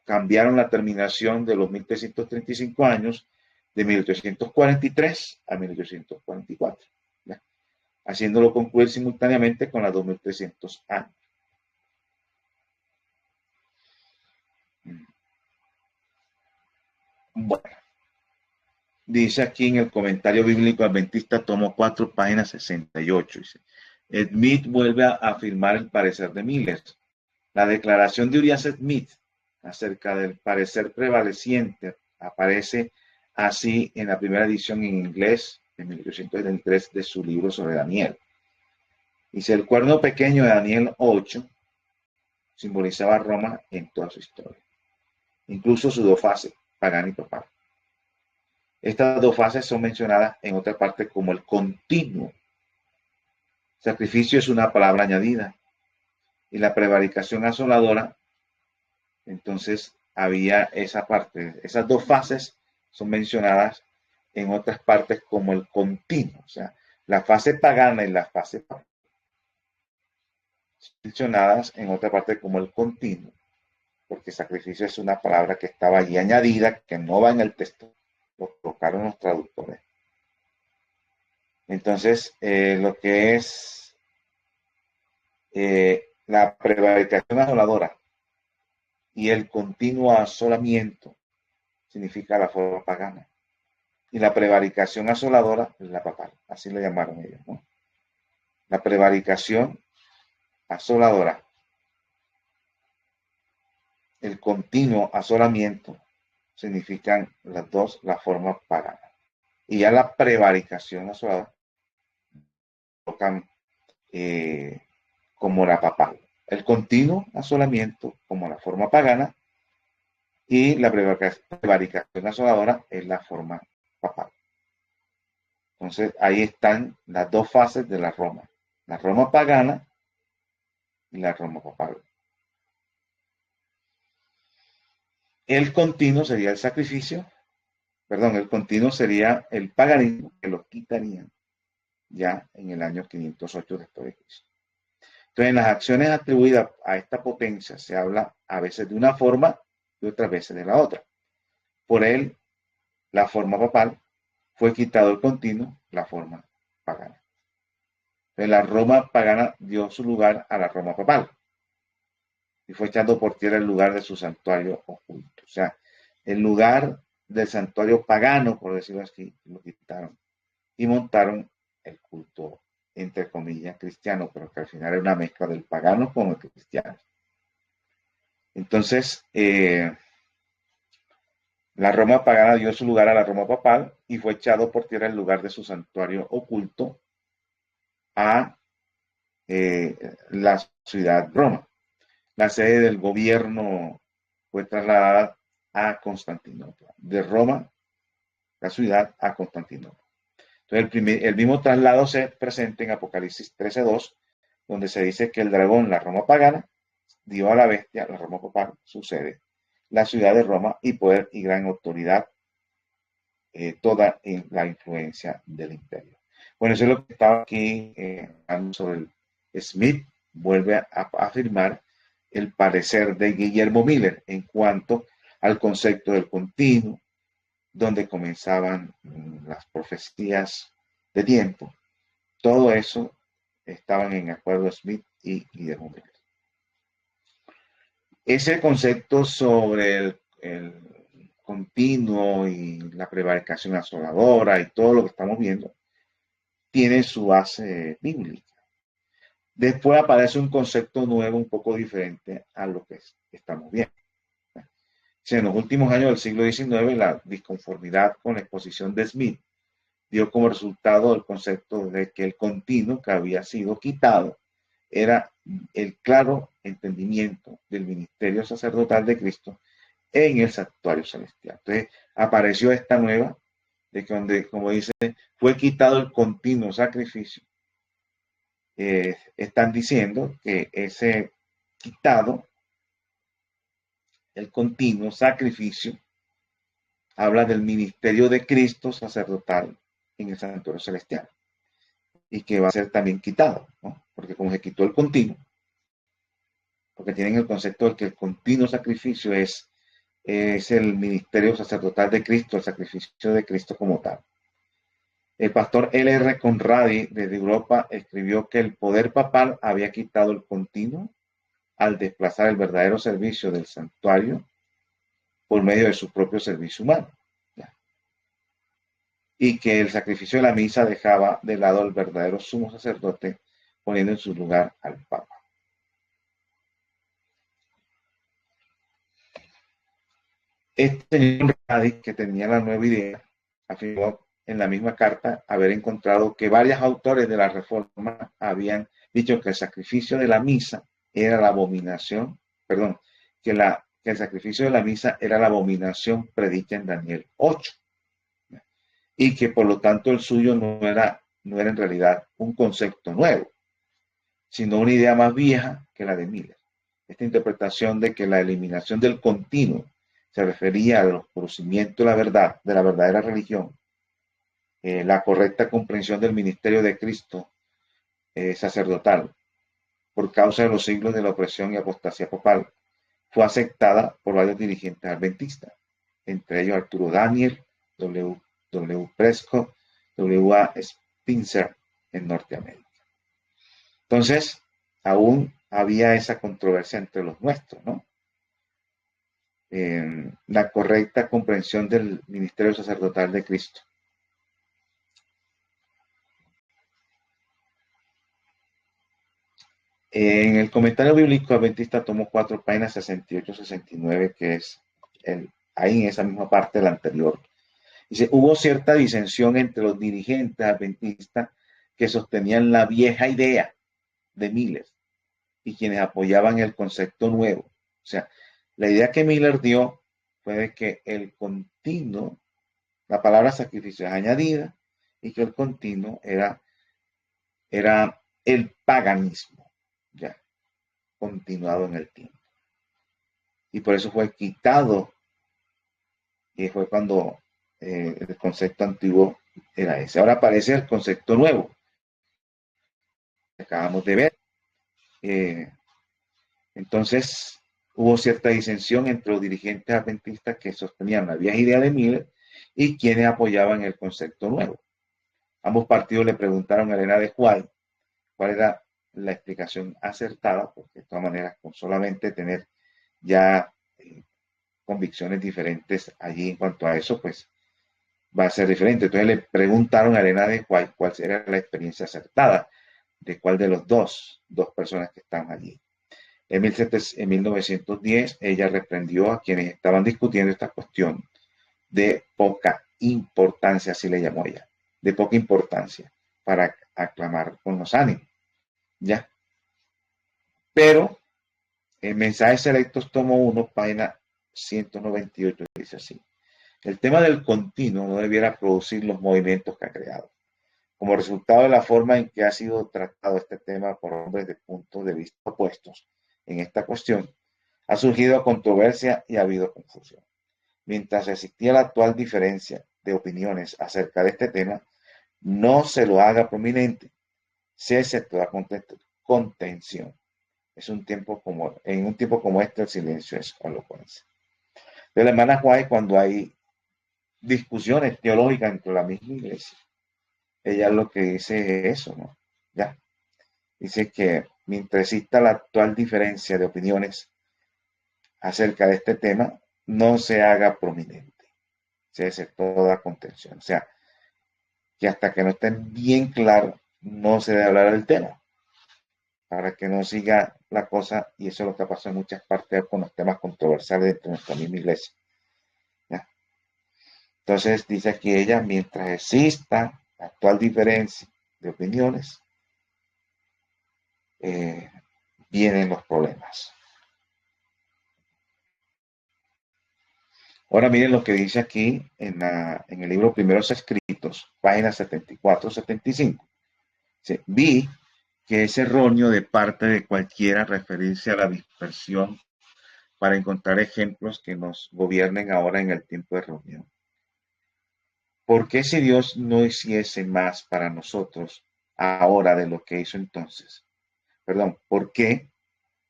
cambiaron la terminación de los 1335 años de 1843 a 1844, ¿ya? Haciéndolo concluir simultáneamente con las 2300 años. Bueno, dice aquí en el comentario bíblico adventista, tomo 4, página 68. Dice, Smith vuelve a afirmar el parecer de Miller. La declaración de Uriah Smith acerca del parecer prevaleciente aparece así en la primera edición en inglés de 1873 de su libro sobre Daniel. Dice, el cuerno pequeño de Daniel 8 simbolizaba a Roma en toda su historia. incluso sus dos fases, pagana y papal. Estas dos fases son mencionadas en otra parte como el continuo. Sacrificio es una palabra añadida y la prevaricación asoladora, entonces había esa parte, esas dos fases son mencionadas en otras partes como el continuo, o sea, la fase pagana y la fase papal son mencionadas en otra parte como el continuo, porque sacrificio es una palabra que estaba allí añadida, que no va en el texto, lo colocaron los traductores. Entonces, lo que es la prevaricación asoladora y el continuo asolamiento significa la forma pagana. Y la prevaricación asoladora es la papal, así le llamaron ellos, ¿no? La prevaricación asoladora, el continuo asolamiento, significan las dos la forma pagana. Y ya la prevaricación asoladora tocan como la papal. El continuo asolamiento como la forma pagana y la prevaricación asoladora es la forma papal. Entonces ahí están las dos fases de la Roma pagana y la Roma papal. El continuo sería el sacrificio, perdón, el continuo sería el paganismo que lo quitarían ya en el año 508 después de Cristo. Entonces, en las acciones atribuidas a esta potencia se habla a veces de una forma y otras veces de la otra. Por él, la forma papal, fue quitado el continuo, la forma pagana. Entonces, la Roma pagana dio su lugar a la Roma papal y fue echando por tierra el lugar de su santuario oculto. O sea, el lugar del santuario pagano, por decirlo así, lo quitaron y montaron el culto, entre comillas, cristiano, pero que al final era una mezcla del pagano con el cristiano. Entonces, la Roma pagana dio su lugar a la Roma papal y fue echado por tierra el lugar de su santuario oculto a la ciudad Roma. La sede del gobierno fue trasladada a Constantinopla, de Roma, la ciudad, a Constantinopla. Entonces, el mismo traslado se presenta en Apocalipsis 13:2, donde se dice que el dragón, la Roma pagana, dio a la bestia, la Roma papal, su sede, la ciudad de Roma, y poder y gran autoridad, toda en la influencia del imperio. Bueno, eso es lo que estaba aquí hablando sobre el Smith. Vuelve a afirmar el parecer de Guillermo Miller en cuanto al concepto del continuo, donde comenzaban las profecías de tiempo. Todo eso estaban en acuerdo Smith y Guillermo Miller. Ese concepto sobre el continuo y la prevaricación asoladora y todo lo que estamos viendo tiene su base bíblica. Después aparece un concepto nuevo, un poco diferente a lo que estamos viendo. En los últimos años del siglo XIX, la disconformidad con la exposición de Smith dio como resultado el concepto de que el continuo que había sido quitado era el claro entendimiento del ministerio sacerdotal de Cristo en el santuario celestial. Entonces apareció esta nueva, de que donde, como dice, fue quitado el continuo sacrificio. Están diciendo que ese quitado, el continuo sacrificio, habla del ministerio de Cristo sacerdotal en el santuario celestial y que va a ser también quitado, ¿no? Porque como se quitó el continuo, porque tienen el concepto de que el continuo sacrificio es el ministerio sacerdotal de Cristo, el sacrificio de Cristo como tal. El pastor L.R. Conradi desde Europa escribió que el poder papal había quitado el continuo al desplazar el verdadero servicio del santuario por medio de su propio servicio humano. Y que el sacrificio de la misa dejaba de lado al verdadero sumo sacerdote, poniendo en su lugar al Papa. Este señor Conradi, que tenía la nueva idea, afirmó en la misma carta haber encontrado que varios autores de la Reforma habían dicho que el sacrificio de la misa era la abominación, perdón, que que el sacrificio de la misa era la abominación predicha en Daniel 8, y que por lo tanto el suyo no era en realidad un concepto nuevo, sino una idea más vieja que la de Miller. Esta interpretación de que la eliminación del continuo se refería al conocimiento de la verdadera religión, la correcta comprensión del ministerio de Cristo sacerdotal, por causa de los siglos de la opresión y apostasía papal, fue aceptada por varios dirigentes adventistas, entre ellos Arturo Daniel, W. Prescott, W.A. Spencer en Norteamérica. Entonces, aún había esa controversia entre los nuestros, ¿no? La correcta comprensión del ministerio sacerdotal de Cristo. En el comentario bíblico adventista tomo 4 páginas 68-69, que es ahí en esa misma parte de la anterior. Dice, hubo cierta disensión entre los dirigentes adventistas que sostenían la vieja idea de Miller y quienes apoyaban el concepto nuevo. O sea, la idea que Miller dio fue de que el continuo, la palabra sacrificio es añadida, y que el continuo era el paganismo, ya, continuado en el tiempo. Y por eso fue quitado, y fue cuando el concepto antiguo era ese. Ahora aparece el concepto nuevo, que acabamos de ver. Entonces, hubo cierta disensión entre los dirigentes adventistas que sostenían la vieja idea de Miller y quienes apoyaban el concepto nuevo. Ambos partidos le preguntaron a Elena de White cuál era la explicación acertada, porque de todas maneras, con solamente tener ya convicciones diferentes allí en cuanto a eso, pues va a ser diferente. Entonces le preguntaron a Elena de White cuál era la experiencia acertada, de cuál de los dos personas que estaban allí. En 1910, ella reprendió a quienes estaban discutiendo esta cuestión de poca importancia, así le llamó ella, de poca importancia, para aclamar con los ánimos, ¿ya? Pero en Mensajes Selectos, tomo 1, página 198, dice así: el tema del continuo no debiera producir los movimientos que ha creado. Como resultado de la forma en que ha sido tratado este tema por hombres de puntos de vista opuestos en esta cuestión, ha surgido controversia y ha habido confusión. Mientras existía la actual diferencia de opiniones acerca de este tema, no se lo haga prominente, cese toda contención. En un tiempo como este, el silencio es elocuencia. De la hermana White, cuando hay discusiones teológicas entre la misma iglesia, ella lo que dice es eso, ¿no? Ya. Dice que mientras exista la actual diferencia de opiniones acerca de este tema, no se haga prominente, se hace toda contención. O sea, que hasta que no estén bien claros, no se debe hablar del tema, para que no siga la cosa, y eso es lo que pasa en muchas partes con los temas controversiales dentro de nuestra misma iglesia. ¿Ya? Entonces dice aquí ella, mientras exista la actual diferencia de opiniones, vienen los problemas. Ahora miren lo que dice aquí en el libro Primeros Escritos, páginas 74-75. Vi que es erróneo de parte de cualquiera referirse a la dispersión para encontrar ejemplos que nos gobiernen ahora en el tiempo de reunión. ¿Por qué si Dios no hiciese más para nosotros ahora de lo que hizo entonces? Perdón, ¿por qué?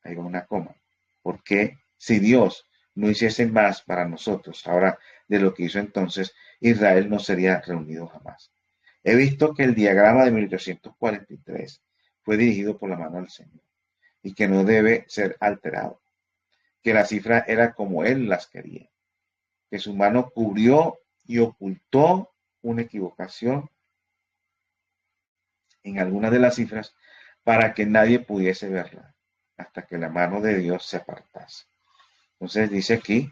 Ahí va una coma. ¿Por qué si Dios no hiciese más para nosotros ahora de lo que hizo entonces, Israel no sería reunido jamás? He visto que el diagrama de 1843 fue dirigido por la mano del Señor y que no debe ser alterado, que la cifra era como Él las quería, que su mano cubrió y ocultó una equivocación en alguna de las cifras para que nadie pudiese verla hasta que la mano de Dios se apartase. Entonces dice aquí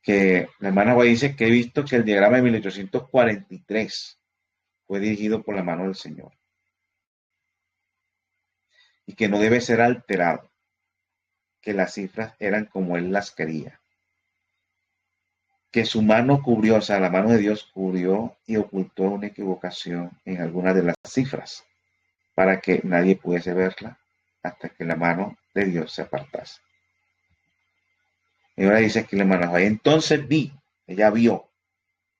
que la hermana Guay dice que he visto que el diagrama de 1843 fue dirigido por la mano del Señor y que no debe ser alterado, que las cifras eran como él las quería. Que su mano cubrió, o sea, la mano de Dios cubrió y ocultó una equivocación en alguna de las cifras para que nadie pudiese verla hasta que la mano de Dios se apartase. Y ahora dice aquí la hermana, entonces vi, ella vio,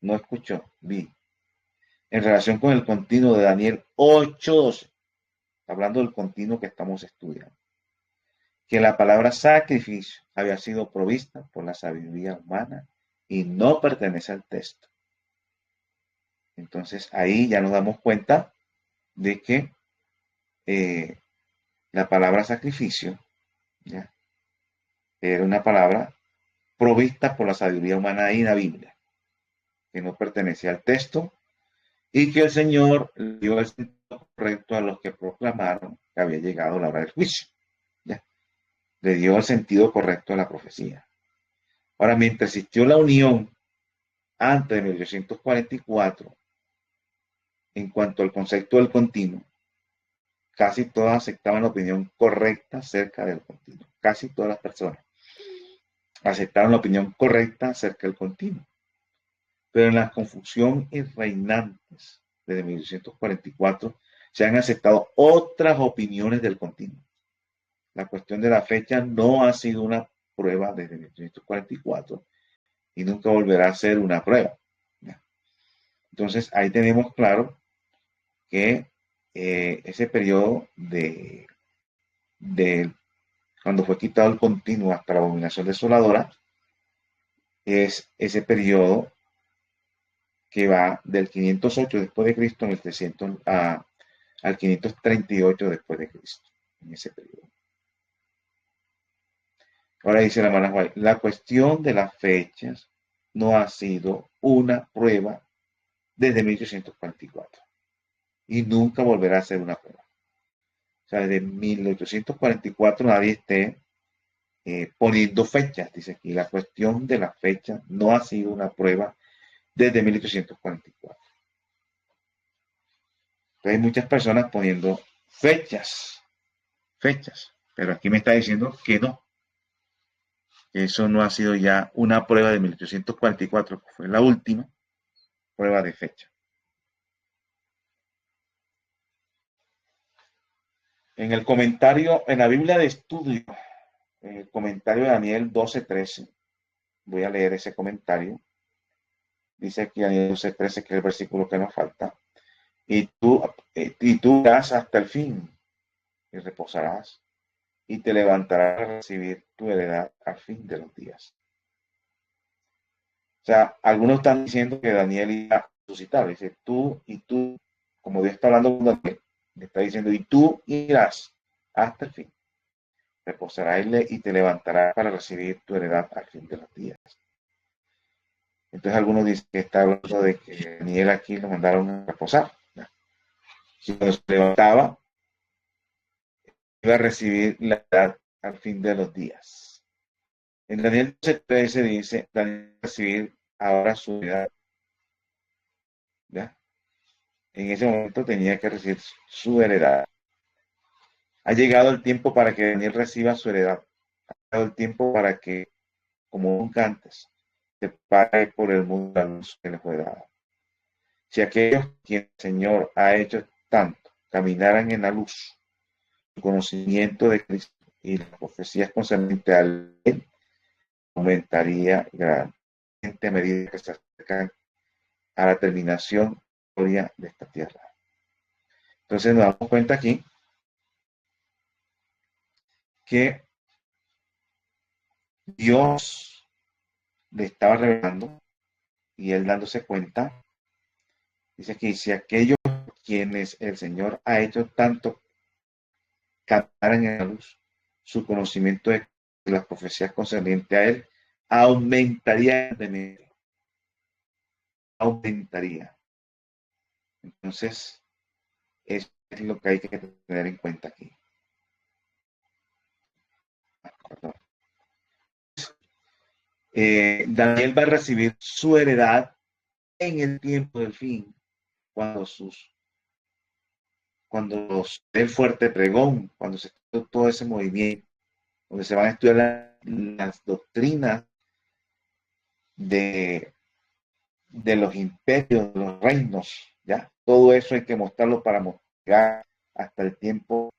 no escuchó, vi, en relación con el continuo de Daniel 8:12, hablando del continuo que estamos estudiando, que la palabra sacrificio había sido provista por la sabiduría humana y no pertenece al texto. Entonces ahí ya nos damos cuenta de que la palabra sacrificio, ¿ya?, era una palabra provista por la sabiduría humana y la Biblia, que no pertenecía al texto y que el Señor dio el sentido correcto a los que proclamaron que había llegado la hora del juicio. ¿Ya? Le dio el sentido correcto a la profecía. Ahora, mientras existió la unión antes de 1844, en cuanto al concepto del continuo, casi todas aceptaban la opinión correcta acerca del continuo. Casi todas las personas aceptaron la opinión correcta acerca del continuo. Pero en la confusión y reinantes desde 1844 se han aceptado otras opiniones del continuo. La cuestión de la fecha no ha sido una prueba desde 1844 y nunca volverá a ser una prueba. Entonces ahí tenemos claro que ese periodo de cuando fue quitado el continuo hasta la abominación desoladora es ese periodo que va del 508 después de Cristo al 300 al 538 después de Cristo, en ese periodo. Ahora dice la hermana White, la cuestión de las fechas no ha sido una prueba desde 1844 y nunca volverá a ser una prueba. O sea, desde 1844 nadie esté poniendo fechas, dice aquí. La cuestión de las fechas no ha sido una prueba desde 1844. Entonces hay muchas personas poniendo fechas, pero aquí me está diciendo que no, que eso no ha sido ya una prueba de 1844, que fue la última prueba de fecha. En el comentario, en la Biblia de estudio, en el comentario de Daniel 12:13, voy a leer ese comentario. Dice aquí Daniel 12:13, que es el versículo que nos falta. Y tú irás hasta el fin y reposarás y te levantarás a recibir tu heredad al fin de los días. O sea, algunos están diciendo que Daniel iba a resucitar. Dice tú y tú, como Dios está hablando con Daniel, le está diciendo, y tú irás hasta el fin. Reposarás y te levantarás para recibir tu heredad al fin de los días. Entonces algunos dicen que está hablando de que Daniel aquí lo mandaron a reposar. Si cuando se levantaba, iba a recibir la heredad al fin de los días. En Daniel 12:13 dice, Daniel va a recibir ahora su heredad. ¿Ya? En ese momento tenía que recibir su heredad. Ha llegado el tiempo para que Daniel reciba su heredad. Ha llegado el tiempo para que, como nunca antes, se pague por el mundo la luz que le fue dada. Si aquellos quien el Señor ha hecho tanto caminaran en la luz, su conocimiento de Cristo y las profecías concernientes a él aumentaría grandemente a medida que se acercan a la terminación de esta tierra. Entonces nos damos cuenta aquí que Dios le estaba revelando y él dándose cuenta, dice aquí, si aquellos quienes el Señor ha hecho tanto caminar en la luz, su conocimiento de las profecías concernientes a él aumentaría de aumentaría. Entonces, eso es lo que hay que tener en cuenta aquí. Daniel va a recibir su heredad en el tiempo del fin, cuando el fuerte pregón, cuando se todo ese movimiento donde se van a estudiar las doctrinas de los imperios, de los reinos, ¿ya? Todo eso hay que mostrarlo para mostrar hasta el tiempo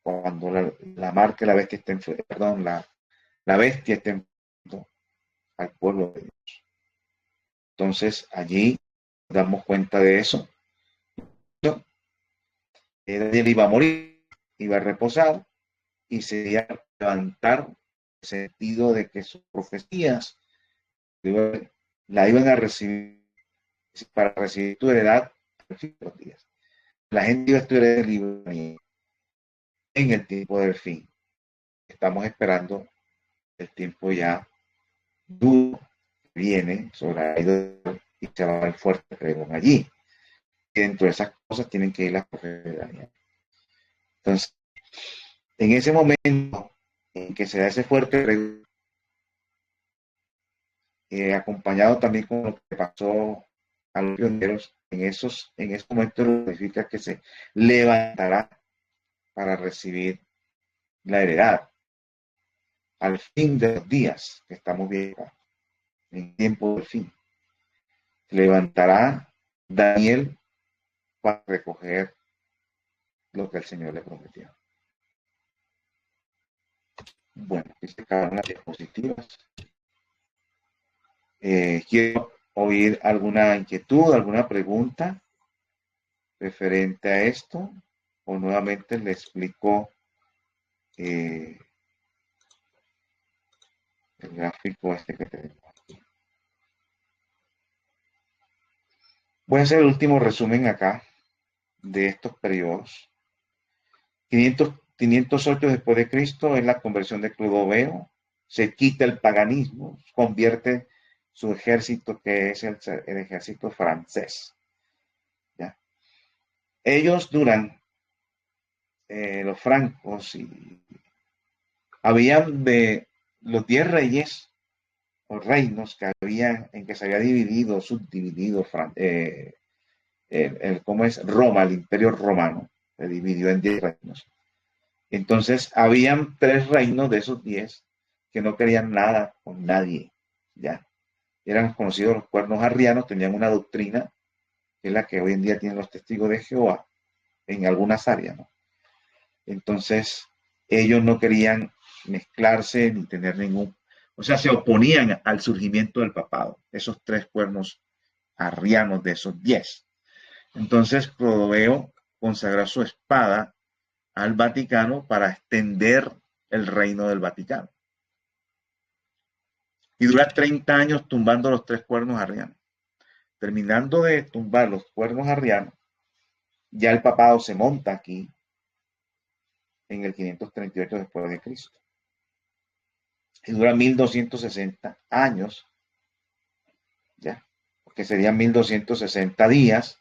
cuando la marca, la bestia esté perdón, la bestia esté enfrentando al pueblo de Dios. Entonces, allí damos cuenta de eso. Daniel iba a morir, iba a reposar y se iba a levantar en el sentido de que sus profecías la iban a recibir para recibir tu heredad al fin de los días. La gente iba a estudiar el libro en el tiempo del fin. Estamos esperando el tiempo ya duro que viene sobre la vida y se va el fuerte pregón allí. Y dentro de esas cosas tienen que ir las profecías de Daniel. Entonces, en ese momento en que se da ese fuerte pregón, acompañado también con lo que pasó a los pioneros, en esos momentos significa que se levantará para recibir la heredad al fin de los días que estamos viendo, en tiempo del fin. Se levantará Daniel para recoger lo que el Señor le prometió. Bueno, aquí se acabaron las diapositivas. Quiero oír alguna inquietud, alguna pregunta referente a esto, o nuevamente le explico el gráfico este que tenemos aquí. Voy a hacer el último resumen acá de estos periodos. 508 después de Cristo es la conversión de Clodoveo, se quita el paganismo, convierte su ejército, que es el ejército francés. ¿Ya? Ellos duran, los francos, y habían de los 10 reyes o reinos que había, en que se había dividido, subdividido, ¿cómo es? Roma, el imperio romano, se dividió en 10 reinos. Entonces, habían 3 reinos de esos 10 que no querían nada con nadie, ya. Eran conocidos los cuernos arrianos, tenían una doctrina, que es la que hoy en día tienen los testigos de Jehová, en algunas áreas, ¿no? Entonces, ellos no querían mezclarse ni tener ningún, o sea, se oponían al surgimiento del papado, esos 3 cuernos arrianos de esos 10. Entonces, Clodoveo consagró su espada al Vaticano para extender el reino del Vaticano. Y dura 30 años tumbando los 3 cuernos arrianos. Terminando de tumbar los cuernos arrianos, ya el papado se monta aquí en el 538 después de Cristo. Y dura 1260 años, ya, porque serían 1260 días,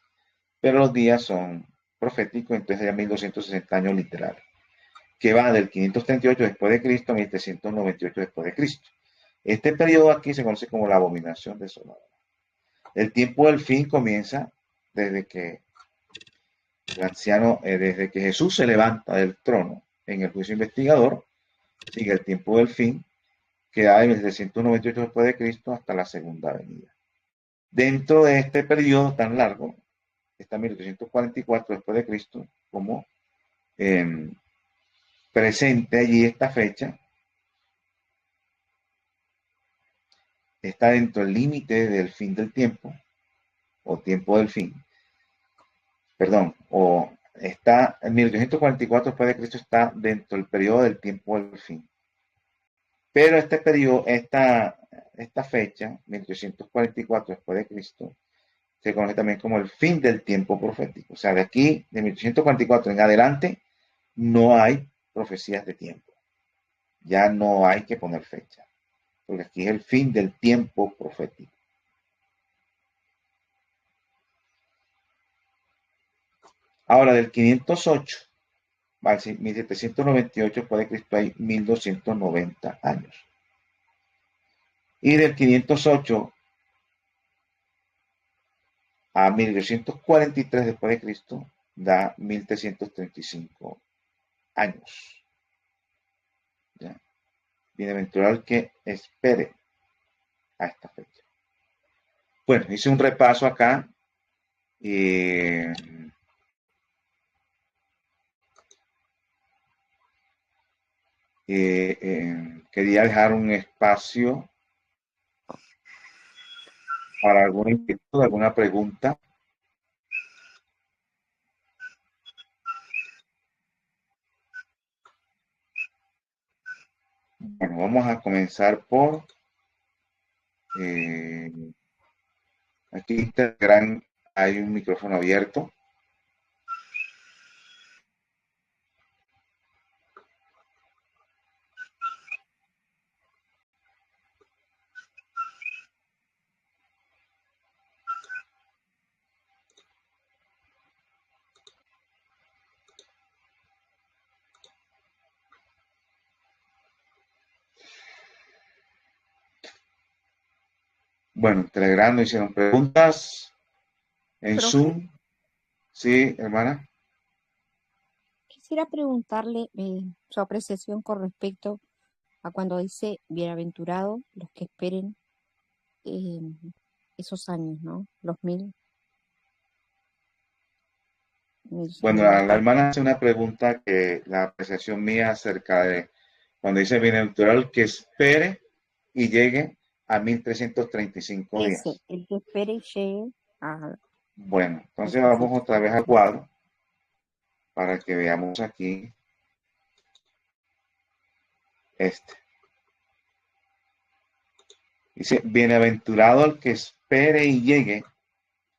pero los días son proféticos, entonces serían 1260 años literales, que va del 538 después de Cristo a 1398 después de Cristo. Este periodo aquí se conoce como la abominación desoladora. El tiempo del fin comienza desde que el anciano, desde que Jesús se levanta del trono en el juicio investigador, sigue el tiempo del fin, que da de 1398 después de Cristo hasta la segunda venida. Dentro de este periodo tan largo, está 1844 después de Cristo, como presente allí esta fecha, está dentro del límite del fin del tiempo, o tiempo del fin, perdón, o está en 1844 después de Cristo, está dentro del periodo del tiempo del fin. Pero este periodo, esta fecha, 1844 después de Cristo, se conoce también como el fin del tiempo profético. O sea, de aquí, de 1844 en adelante, no hay profecías de tiempo. Ya no hay que poner fecha, porque aquí es el fin del tiempo profético. Ahora, del 508 al 1798 después de Cristo hay 1290 años. Y del 508 a 1843 después de Cristo da 1335 años. ¿Ya? Bienaventurado el que espere a esta fecha. Bueno, hice un repaso acá. Eh, Quería dejar un espacio para alguna inquietud, alguna pregunta. Bueno, vamos a comenzar por eh, aquí hay un micrófono abierto. Bueno, en Telegram no hicieron preguntas. En Profe, Zoom, sí, hermana. quisiera preguntarle su apreciación con respecto a cuando dice bienaventurado los que esperen eh, esos años, ¿no? Los mil Bueno, años. la hermana hace una pregunta que la apreciación mía acerca de cuando dice bienaventurado que espere y llegue a 1335 Ese, días. el que espere y llegue a Bueno, entonces vamos otra vez al 1335. cuadro para que veamos aquí este. Dice, bienaventurado el que espere y llegue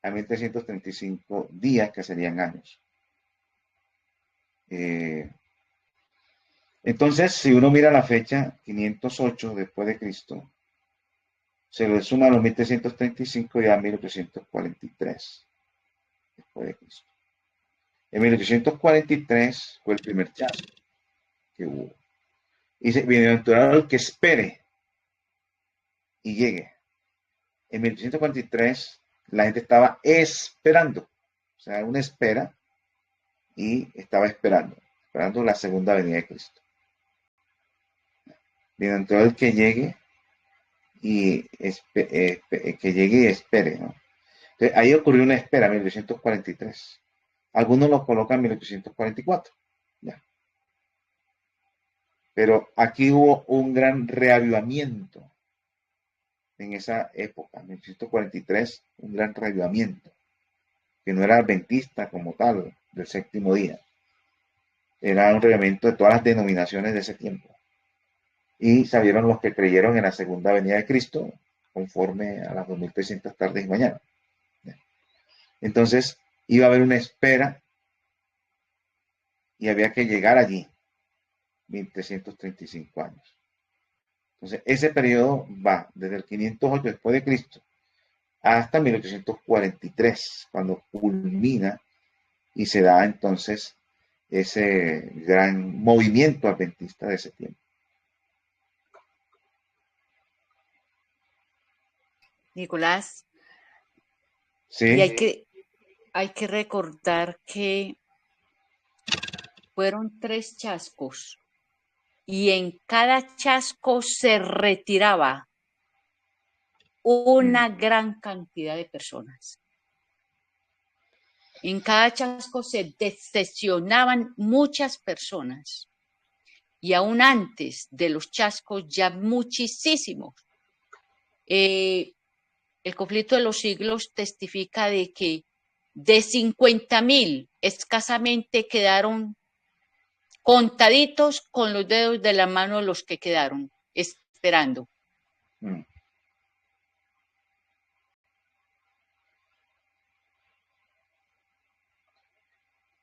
a 1335 días, que serían años. Eh, entonces, si uno mira la fecha 508 después de Cristo, se le suma a los 1335 y a 1843 después de Cristo. En 1843 fue el primer chasco que hubo. Y dice, bienaventurado el que espere y llegue. En 1843 la gente estaba esperando, o sea, una espera, y estaba esperando la segunda venida de Cristo. Bienaventurado el que llegue y que llegue y espere, ¿no? Entonces, ahí ocurrió una espera en 1843. Algunos lo colocan en 1844. Ya. Pero aquí hubo un gran reavivamiento en esa época, en 1843, un gran reavivamiento, que no era adventista como tal, del séptimo día. Era un reavivamiento de todas las denominaciones de ese tiempo. Y salieron los que creyeron en la segunda venida de Cristo, conforme a las 2300 tardes y mañanas. Entonces, iba a haber una espera y había que llegar allí, 1335 años. Entonces, ese periodo va desde el 508 después de Cristo hasta 1843, cuando culmina y se da entonces ese gran movimiento adventista de ese tiempo. Nicolás, y Sí, hay que recordar que fueron 3 chascos y en cada chasco se retiraba mm, una gran cantidad de personas. En cada chasco se decepcionaban muchas personas y aún antes de los chascos ya muchísimos. El conflicto de los siglos testifica de que de 50,000 escasamente quedaron contaditos con los dedos de la mano los que quedaron esperando. mm.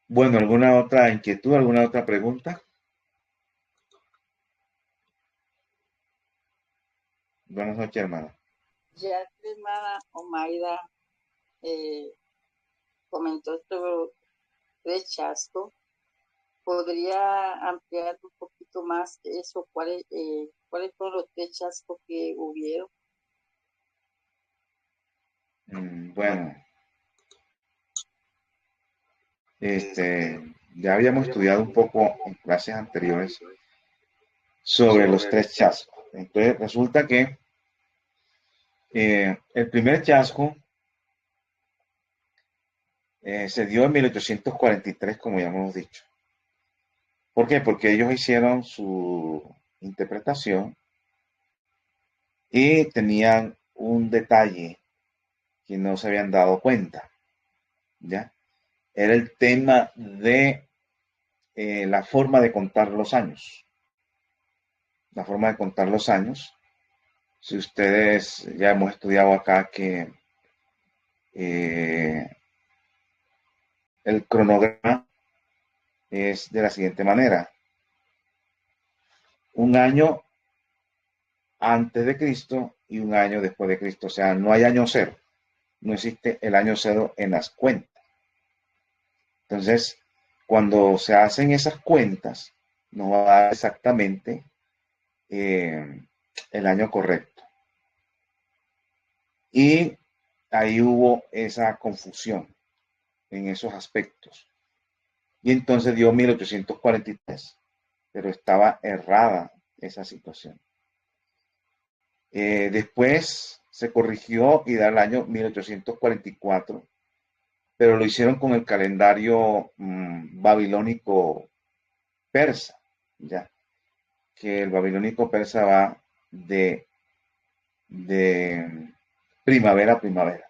Bueno, ¿alguna otra inquietud, alguna otra pregunta? Buenas noches, hermano. Ya que hermana Omaida comentó sobre el chasco, ¿podría ampliar un poquito más eso? ¿Cuáles fueron los 3 chascos que hubieron? Bueno, ya habíamos estudiado un poco en clases anteriores sobre los tres chascos. Entonces resulta que el primer chasco se dio en 1843, como ya hemos dicho. ¿Por qué? Porque ellos hicieron su interpretación y tenían un detalle que no se habían dado cuenta, ¿ya? Era el tema de la forma de contar los años. La forma de contar los años. Si ustedes ya hemos estudiado acá que el cronograma es de la siguiente manera. Un año antes de Cristo y un año después de Cristo. O sea, no hay año cero. No existe el año cero en las cuentas. Entonces, cuando se hacen esas cuentas, nos va a dar exactamente el año correcto. Y ahí hubo esa confusión en esos aspectos. Y entonces dio 1843, pero estaba errada esa situación. Después se corrigió y da el año 1844, pero lo hicieron con el calendario babilónico persa, ya que el babilónico persa va de primavera a primavera.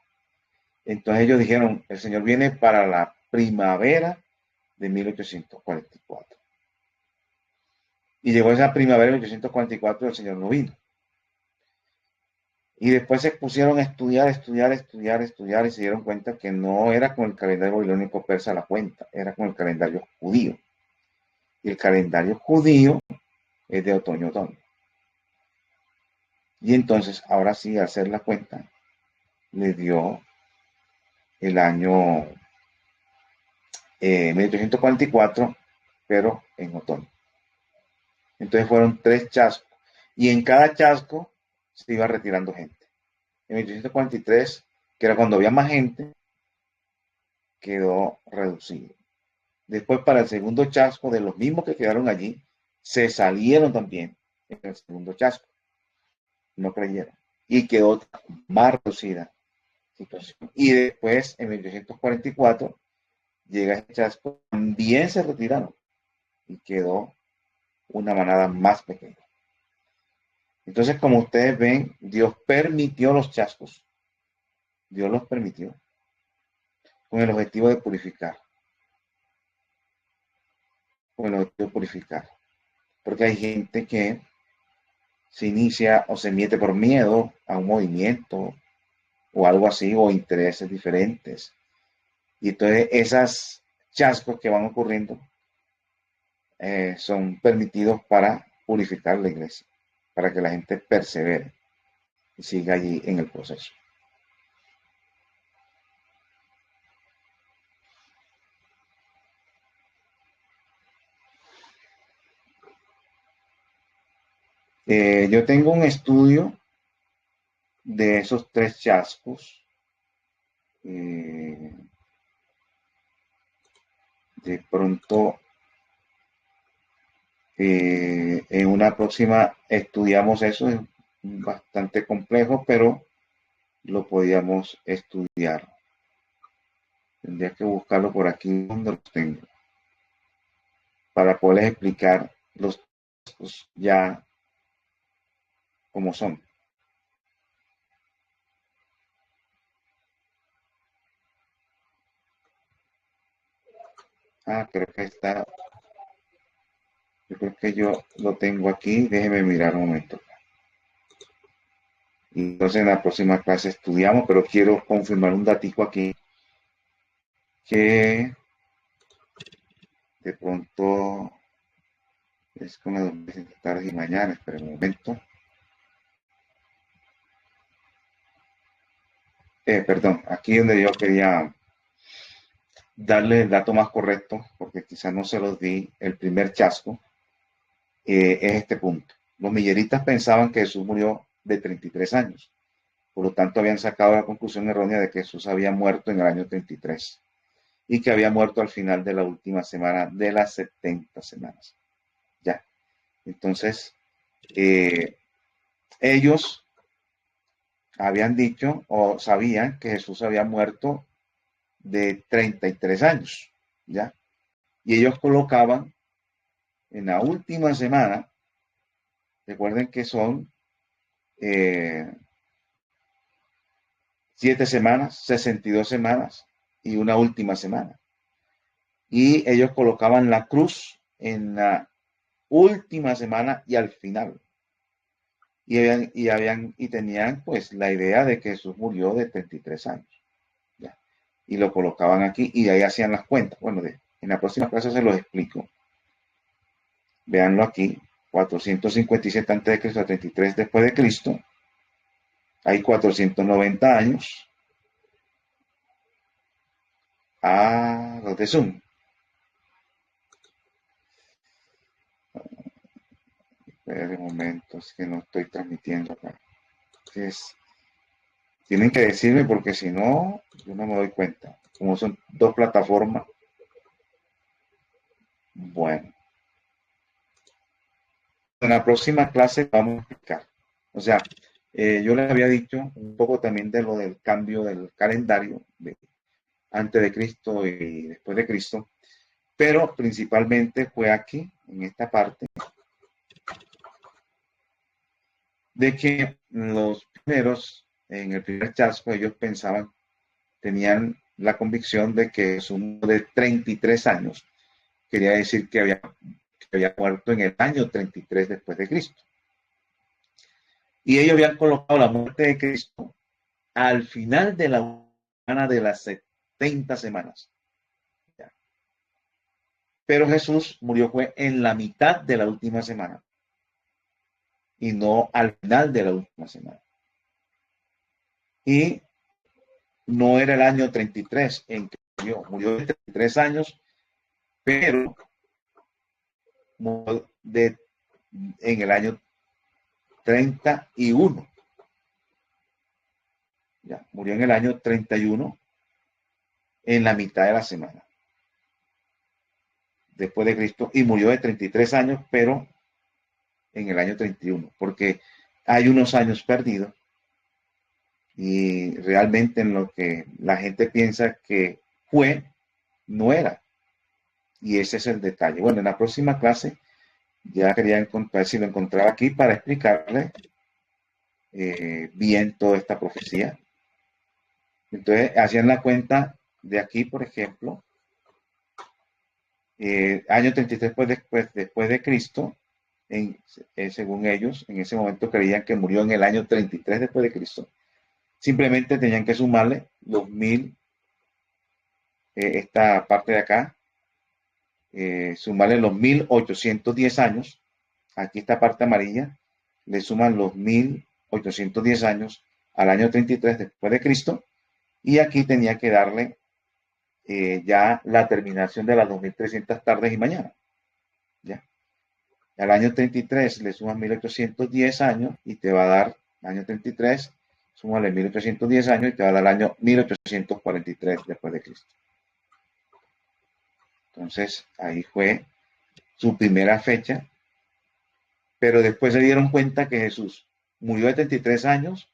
Entonces ellos dijeron, el Señor viene para la primavera de 1844. Y llegó esa primavera de 1844 y el Señor no vino. Y después se pusieron a estudiar y se dieron cuenta que no era con el calendario babilónico persa la cuenta, era con el calendario judío. Y el calendario judío es de otoño-otoño. Y entonces, ahora sí, al hacer la cuenta, le dio el año 1844, pero en otoño. Entonces fueron 3 chascos. Y en cada chasco se iba retirando gente. En 1843, que era cuando había más gente, quedó reducido. Después, para el segundo chasco, de los mismos que quedaron allí, se salieron también en el segundo chasco. No creyeron. Y quedó más reducida situación. Y después, en 1844, llega ese chasco, también se retiraron. Y quedó una manada más pequeña. Entonces, como ustedes ven, Dios permitió los chascos. Dios los permitió con el objetivo de purificar. Con el objetivo de purificar. Porque hay gente que se inicia o se mete por miedo a un movimiento o algo así, o intereses diferentes. Y entonces esas chascos que van ocurriendo son permitidos para purificar la iglesia, para que la gente persevere y siga allí en el proceso. Yo tengo un estudio de esos 3 chascos. De pronto, en una próxima estudiamos eso. Es bastante complejo, pero lo podíamos estudiar. Tendría que buscarlo por aquí donde los tengo, para poderles explicar los chascos ya como son. Creo que está. Yo creo que yo lo tengo aquí. Déjeme mirar un momento. Y entonces en la próxima clase estudiamos, pero quiero confirmar un datico aquí que de pronto es como tarde y mañana. Espera un momento. Perdón, aquí donde yo quería darle el dato más correcto, porque quizás no se los di, el primer chasco, es este punto. Los milleritas pensaban que Jesús murió de 33 años. Por lo tanto, habían sacado la conclusión errónea de que Jesús había muerto en el año 33 y que había muerto al final de la última semana de las 70 semanas. Ya. Entonces, eh, ellos habían dicho o sabían que Jesús había muerto de 33 años, ¿ya? Y ellos colocaban en la última semana, recuerden que son 7 semanas, 62 semanas y una última semana. Y ellos colocaban la cruz en la última semana y al final. Y tenían pues la idea de que Jesús murió de 33 años. ¿Ya? Y lo colocaban aquí y de ahí hacían las cuentas. Bueno, en la próxima clase se los explico. Véanlo aquí. 457 antes de Cristo a 33 después de Cristo. Hay 490 años. Los de Zoom. Espera un momento, es que no estoy transmitiendo acá. Entonces, tienen que decirme porque si no, yo no me doy cuenta. Como son dos plataformas. Bueno, en la próxima clase vamos a explicar. O sea, yo les había dicho un poco también de lo del cambio del calendario de antes de Cristo y después de Cristo, pero principalmente fue aquí, en esta parte, de que los primeros, en el primer chasco, ellos pensaban, tenían la convicción de que su de 33 años quería decir que había muerto en el año 33 después de Cristo. Y ellos habían colocado la muerte de Cristo al final de la semana de las 70 semanas. Pero Jesús murió fue en la mitad de la última semana y no al final de la última semana. Y no era el año 33 en que murió de 33 años, pero murió en el año 31. Ya, murió en el año 31 en la mitad de la semana después de Cristo y murió de 33 años, pero en el año 31, porque hay unos años perdidos y realmente en lo que la gente piensa que fue, no era. Y ese es el detalle. Bueno, en la próxima clase ya quería encontrar si lo encontraba aquí para explicarle bien toda esta profecía. Entonces, hacían la cuenta de aquí, por ejemplo, año 33 después de Cristo, según ellos, en ese momento creían que murió en el año 33 después de Cristo. Simplemente tenían que sumarle los 1000, esta parte de acá, sumarle los 1810 años, aquí esta parte amarilla, le suman los 1810 años al año 33 después de Cristo, y aquí tenía que darle ya la terminación de las 2300 tardes y mañanas. ¿Ya? Al año 33 le suman 1810 años y te va a dar, año 33, súmale 1810 años y te va a dar el año 1843 después de Cristo. Entonces, ahí fue su primera fecha, pero después se dieron cuenta que Jesús murió de 33 años,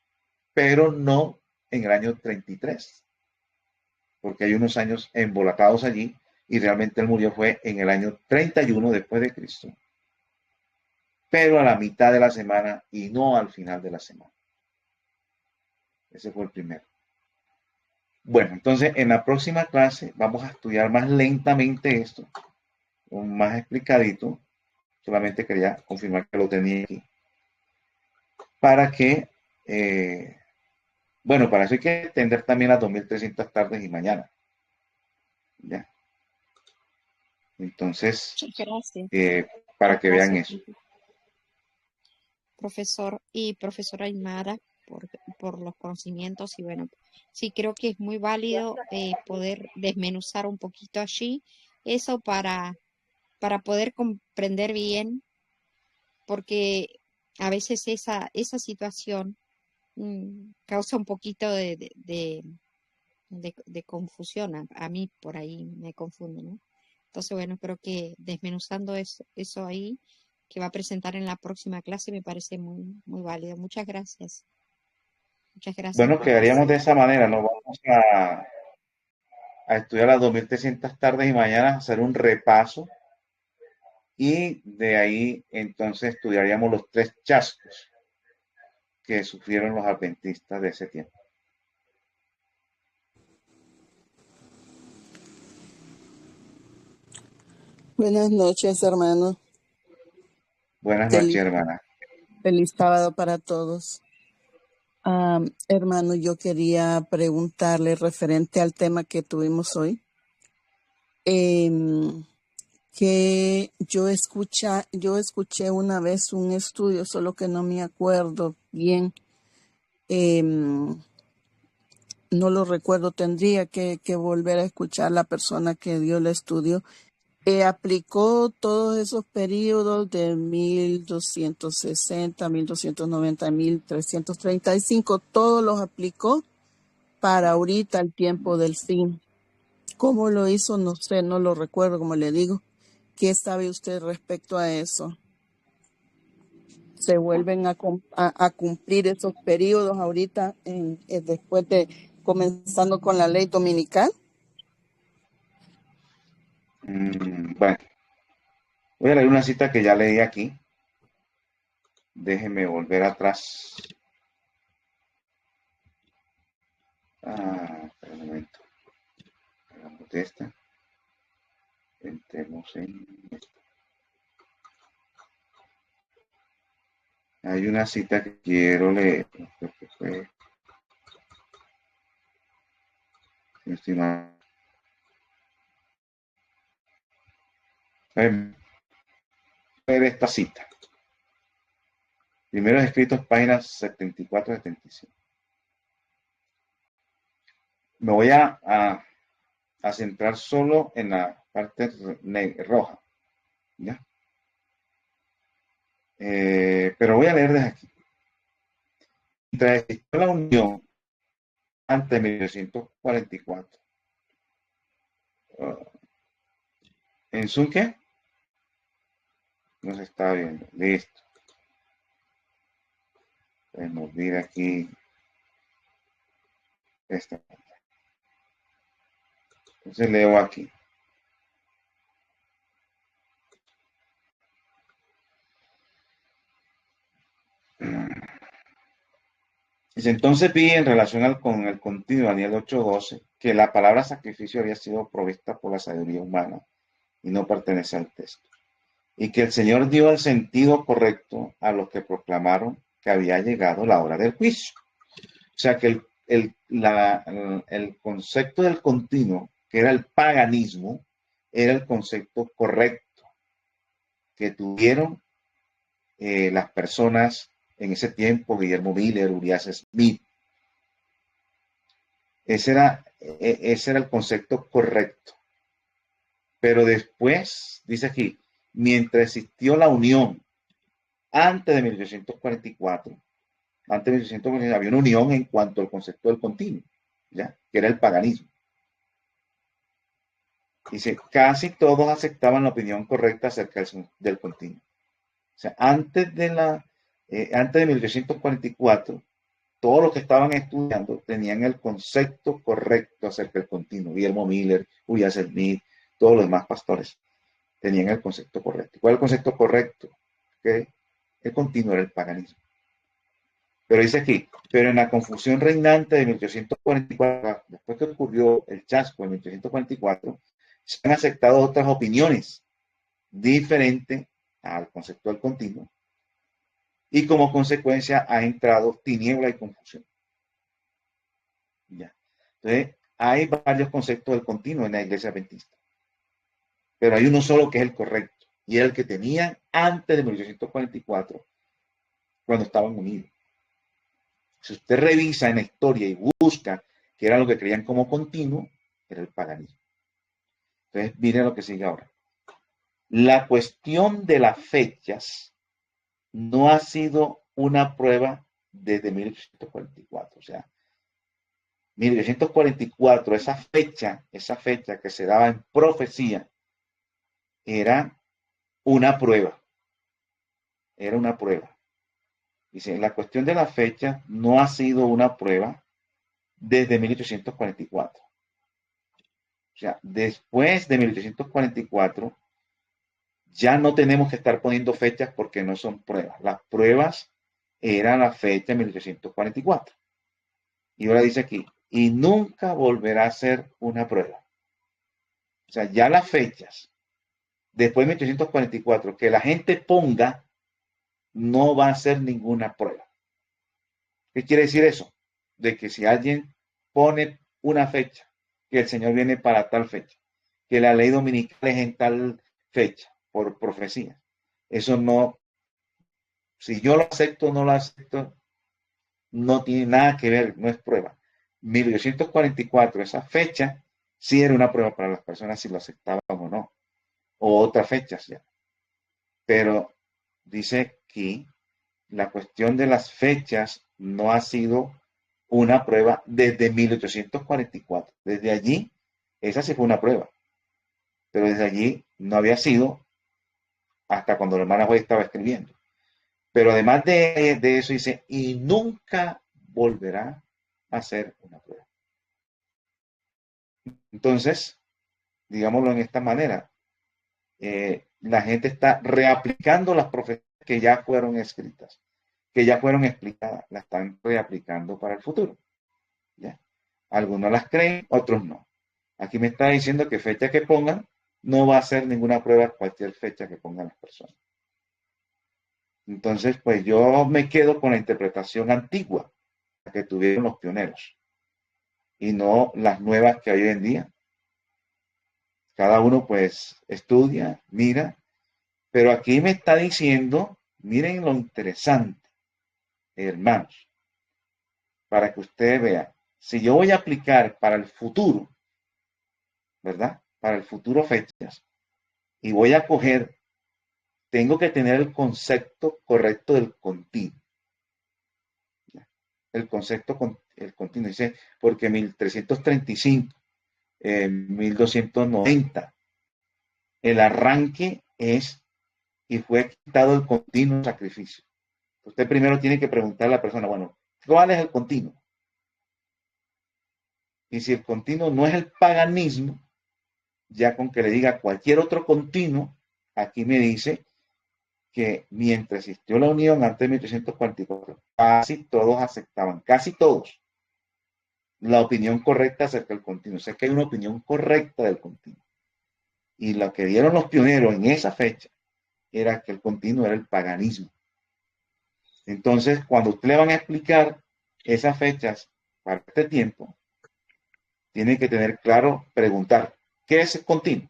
pero no en el año 33, porque hay unos años embolatados allí y realmente él murió fue en el año 31 después de Cristo, pero a la mitad de la semana y no al final de la semana. Ese fue el primero. Bueno, entonces en la próxima clase vamos a estudiar más lentamente esto, más explicadito. Solamente quería confirmar que lo tenía aquí. Para que, bueno, para eso hay que extender también las 2300 tardes y mañana. ¿Ya? Entonces, Gracias. para que vean Gracias, eso. profesor y profesora Aymara, por los conocimientos. Y bueno, sí creo que es muy válido poder desmenuzar un poquito allí eso para poder comprender bien, porque a veces esa situación causa un poquito de confusión. A mí por ahí me confunde, ¿no? Entonces, bueno, creo que desmenuzando eso ahí va a presentar en la próxima clase me parece muy, muy válido. Muchas gracias. Muchas gracias. Bueno, quedaríamos de esa manera. Nos vamos a estudiar las 2300 tardes y mañanas, hacer un repaso. Y de ahí entonces estudiaríamos los 3 chascos que sufrieron los adventistas de ese tiempo. Buenas noches, hermano. Buenas noches, hermana. Feliz sábado para todos. Hermano, yo quería preguntarle referente al tema que tuvimos hoy, que yo escuché una vez un estudio, solo que no me acuerdo bien, no lo recuerdo, tendría que volver a escuchar la persona que dio el estudio. Aplicó todos esos periodos de 1260, 1290, 1335, todos los aplicó para ahorita el tiempo del fin. ¿Cómo lo hizo? No sé, no lo recuerdo, como le digo. ¿Qué sabe usted respecto a eso? ¿Se vuelven a cumplir esos periodos ahorita después de comenzando con la ley dominical? Bueno, voy a leer una cita que ya leí aquí. Déjeme volver atrás. Espera un momento. Hagamos de esta. Entremos en esta. Hay una cita que quiero leer. Creo que fue. Si no estoy mal. Ver esta cita. Primeros escritos, páginas 74 y 75. Me voy a centrar solo en la parte roja. ¿Ya? Pero voy a leer desde aquí. Mientras existió la unión antes de 1944. ¿En Zoom qué? No se está viendo. Listo. Podemos ver aquí esta. Entonces leo aquí. Dice, entonces vi en relación con el continuo Daniel 8:12 que la palabra sacrificio había sido provista por la sabiduría humana y no pertenece al texto. Y que el Señor dio el sentido correcto a los que proclamaron que había llegado la hora del juicio. O sea que el concepto del continuo, que era el paganismo, era el concepto correcto que tuvieron las personas en ese tiempo, Guillermo Miller, Urias Smith. Ese era el concepto correcto. Pero después, dice aquí, mientras existió la unión, antes de 1844, había una unión en cuanto al concepto del continuo, ¿ya? Que era el paganismo. Dice, casi todos aceptaban la opinión correcta acerca del continuo. O sea, antes de 1844, todos los que estaban estudiando tenían el concepto correcto acerca del continuo. Guillermo Miller, Urias Smith, todos los demás pastores tenían el concepto correcto. ¿Cuál es el concepto correcto? Que el continuo era el paganismo. Pero dice aquí, pero en la confusión reinante de 1844, después que ocurrió el chasco en 1844, se han aceptado otras opiniones diferentes al concepto del continuo y como consecuencia ha entrado tiniebla y confusión. Ya. Entonces, hay varios conceptos del continuo en la iglesia adventista, pero hay uno solo que es el correcto y era el que tenían antes de 1844, cuando estaban unidos. Si usted revisa en la historia y busca qué era lo que creían como continuo, era el paganismo. Entonces, miren lo que sigue ahora. La cuestión de las fechas no ha sido una prueba desde 1844. O sea, 1844, esa fecha que se daba en profecía, era una prueba. era una prueba. Dice, la cuestión de la fecha no ha sido una prueba desde 1844. O sea, después de 1844 ya no tenemos que estar poniendo fechas porque no son pruebas. Las pruebas eran la fecha de 1844. Y ahora dice aquí, y nunca volverá a ser una prueba. O sea, ya las fechas, después de 1844, que la gente ponga, no va a ser ninguna prueba. ¿Qué quiere decir eso? De que si alguien pone una fecha, que el Señor viene para tal fecha, que la ley dominical es en tal fecha, por profecía. Eso no, si yo lo acepto o no lo acepto, no tiene nada que ver, no es prueba. 1844, esa fecha, sí era una prueba para las personas si lo aceptaban o no, o otras fechas ya. Pero dice que la cuestión de las fechas no ha sido una prueba desde 1844. Desde allí, esa sí fue una prueba. Pero desde allí no había sido hasta cuando la hermana White estaba escribiendo. Pero además de eso dice, y nunca volverá a ser una prueba. Entonces, digámoslo en esta manera, la gente está reaplicando las profecías que ya fueron escritas, que ya fueron explicadas, las están reaplicando para el futuro. ¿Ya? Algunos las creen, otros no. Aquí me está diciendo que fecha que pongan no va a ser ninguna prueba cualquier fecha que pongan las personas. Entonces, pues yo me quedo con la interpretación antigua que tuvieron los pioneros y no las nuevas que hay hoy en día. Cada uno pues estudia, mira, pero aquí me está diciendo, miren lo interesante, hermanos, para que ustedes vean, si yo voy a aplicar para el futuro, ¿verdad? Para el futuro fechas, y voy a coger, tengo que tener el concepto correcto del continuo. El concepto, el continuo, dice, porque 1335, 1290, el arranque es y fue quitado el continuo sacrificio. Usted primero tiene que preguntarle a la persona, bueno, ¿cuál es el continuo? Y si el continuo no es el paganismo, ya con que le diga cualquier otro continuo, aquí me dice que mientras existió la unión antes de 1844, casi todos aceptaban, casi todos, la opinión correcta acerca del continuo. O sea que hay una opinión correcta del continuo. Y lo que dieron los pioneros en esa fecha era que el continuo era el paganismo. Entonces, cuando usted le van a explicar esas fechas para este tiempo, tiene que tener claro, preguntar, ¿qué es el continuo?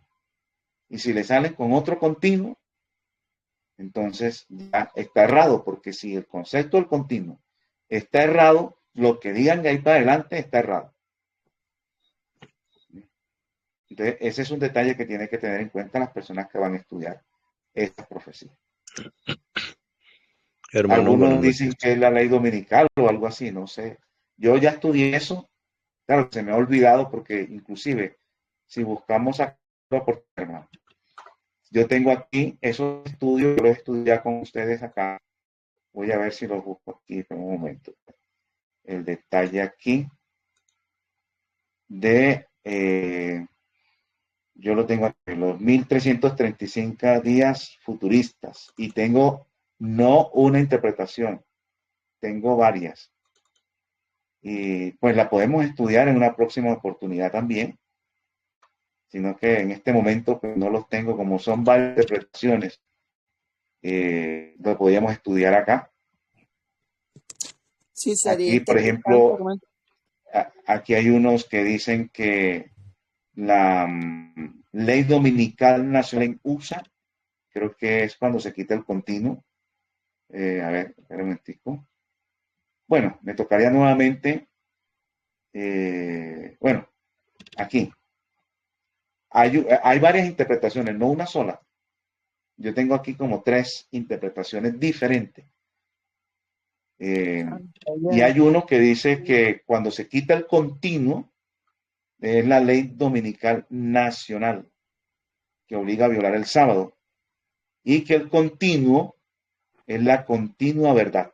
Y si le salen con otro continuo, entonces ya está errado, porque si el concepto del continuo está errado, lo que digan de ahí para adelante está errado. Entonces, ese es un detalle que tiene que tener en cuenta las personas que van a estudiar esta profecía. Hermano, Algunos buenas dicen noches. que es la ley dominical o algo así, no sé. Yo ya estudié eso. Claro, se me ha olvidado porque inclusive si buscamos acá, por hermano, yo tengo aquí esos estudios, yo los estudié con ustedes acá. Voy a ver si los busco aquí por un momento. El detalle aquí de, yo lo tengo aquí, los 1335 días futuristas y tengo no una interpretación, tengo varias. Y pues la podemos estudiar en una próxima oportunidad también, sino que en este momento pues, no los tengo, como son varias interpretaciones, lo podríamos estudiar acá. Sí, sería Aquí, por interesante, ejemplo, hermano. aquí hay unos que dicen que la ley dominical nacional en USA, creo que es cuando se quita el continuo. A ver, espera un momentico. Bueno, me tocaría nuevamente, bueno, aquí. Hay varias interpretaciones, no una sola. Yo tengo aquí como 3 interpretaciones diferentes. Y hay uno que dice que cuando se quita el continuo, es la ley dominical nacional, que obliga a violar el sábado. Y que el continuo es la continua verdad.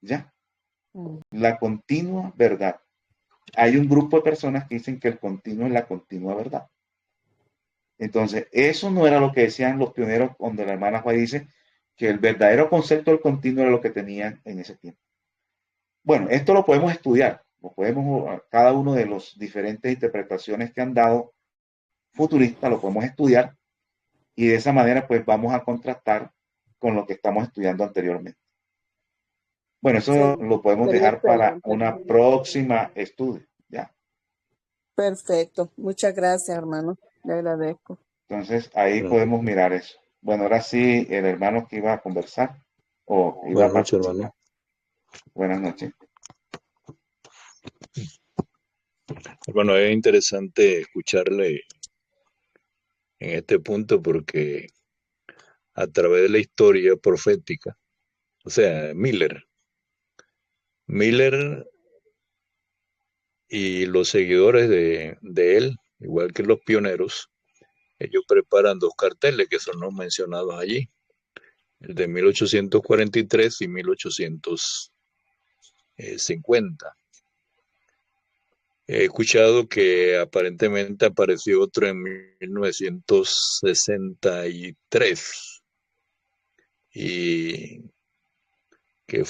¿Ya? Mm. La continua verdad. Hay un grupo de personas que dicen que el continuo es la continua verdad. Entonces, eso no era lo que decían los pioneros, donde la hermana Juárez dice que el verdadero concepto del continuo era lo que tenían en ese tiempo. Bueno, esto lo podemos estudiar, cada uno de los diferentes interpretaciones que han dado futuristas lo podemos estudiar y de esa manera pues vamos a contrastar con lo que estamos estudiando anteriormente. Bueno, eso Sí, lo podemos quería dejar para preguntar. una próxima estudio, ¿ya? Perfecto. Muchas gracias, hermano. Le agradezco. Entonces ahí Buenas podemos noches. mirar eso. Bueno, ahora sí, el hermano que iba a conversar o iba a Buenas noches, hermano. participar. Buenas noches. Hermano, es interesante escucharle en este punto porque a través de la historia profética, o sea, Miller y los seguidores de él, igual que los pioneros, ellos preparan dos carteles que son los mencionados allí, el de 1843 y 1850. He escuchado que aparentemente apareció otro en 1963 y que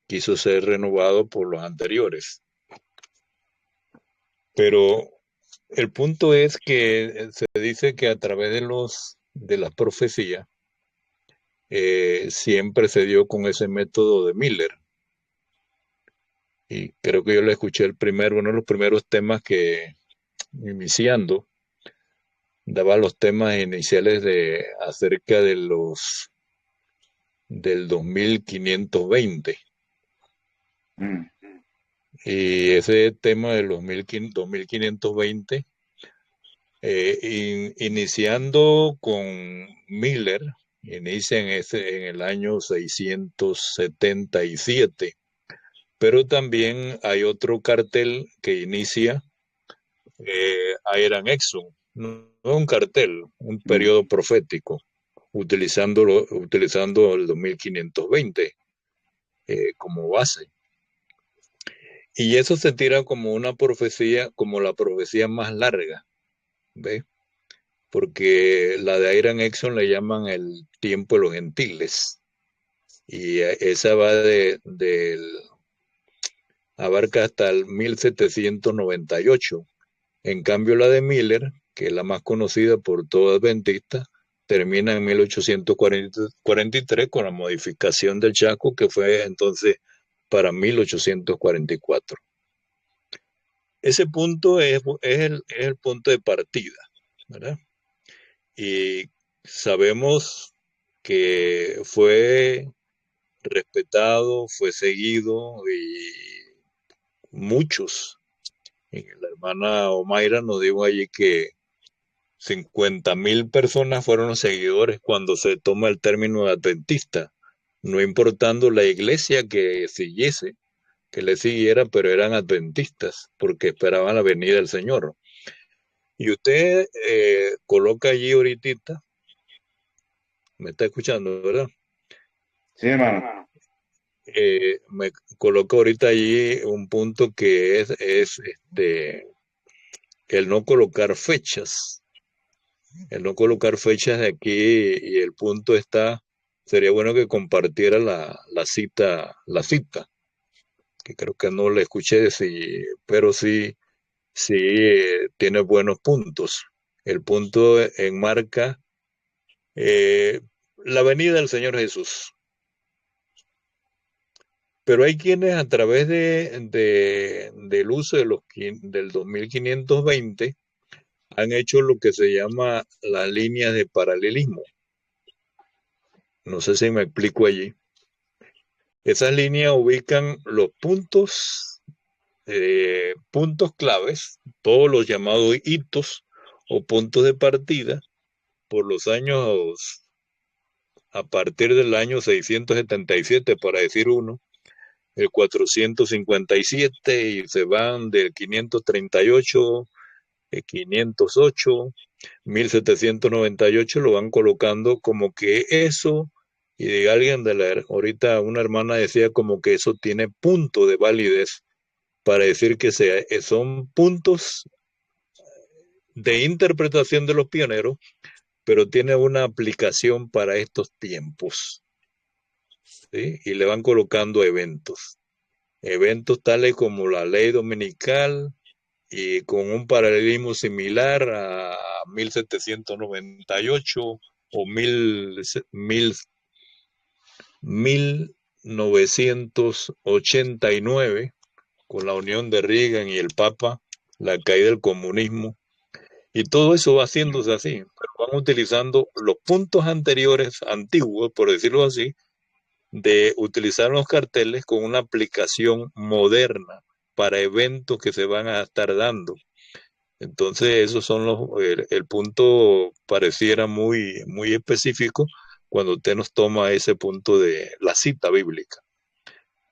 quiso ser renovado por los anteriores. Pero el punto es que se dice que a través de las profecías siempre se dio con ese método de Miller. Y creo que yo le escuché uno de los primeros temas que, iniciando, daba los temas iniciales acerca del 2520. Mm, Y ese tema de los 2520, iniciando con Miller, inicia en el año 677, pero también hay otro cartel que inicia Iron Exxon, no un cartel, un mm, periodo profético, utilizando el 2520 como base. Y eso se tira como una profecía, como la profecía más larga, ¿ves? Porque la de Iron Exxon le llaman el tiempo de los gentiles. Y esa va abarca hasta el 1798. En cambio, la de Miller, que es la más conocida por todo adventista, termina en 1843 con la modificación del Chaco, que fue entonces para 1844. Ese punto es el punto de partida, ¿verdad? Y sabemos que fue respetado, fue seguido y muchos. La hermana Omaira nos dijo allí que 50,000 personas fueron los seguidores cuando se toma el término de adventista, no importando la iglesia que siguiese, que le siguiera, pero eran adventistas porque esperaban la venida del Señor. Y usted coloca allí ahorita, me está escuchando, ¿verdad? sí, hermano. Me coloca ahorita allí un punto que es el no colocar fechas. El no colocar fechas de aquí y el punto está, sería bueno que compartiera la cita, que creo que no la escuché, sí, pero sí tiene buenos puntos. El punto enmarca la venida del Señor Jesús. Pero hay quienes a través del uso del 2520 han hecho lo que se llama las líneas de paralelismo. No sé si me explico allí. Esas líneas ubican los puntos claves, todos los llamados hitos o puntos de partida por los años, a partir del año 677, para decir uno, el 457 y se van del 538, el 508, 1798 lo van colocando como que eso, y de alguien ahorita una hermana decía como que eso tiene punto de validez para decir que son puntos de interpretación de los pioneros, pero tiene una aplicación para estos tiempos, ¿sí? Y le van colocando eventos tales como la ley dominical, y con un paralelismo similar a 1798 o 1989, con la unión de Reagan y el Papa, la caída del comunismo, y todo eso va haciéndose así, pero van utilizando los puntos anteriores, antiguos, por decirlo así, de utilizar los carteles con una aplicación moderna para eventos que se van a estar dando. Entonces, esos son el punto pareciera muy, muy específico cuando usted nos toma ese punto de la cita bíblica.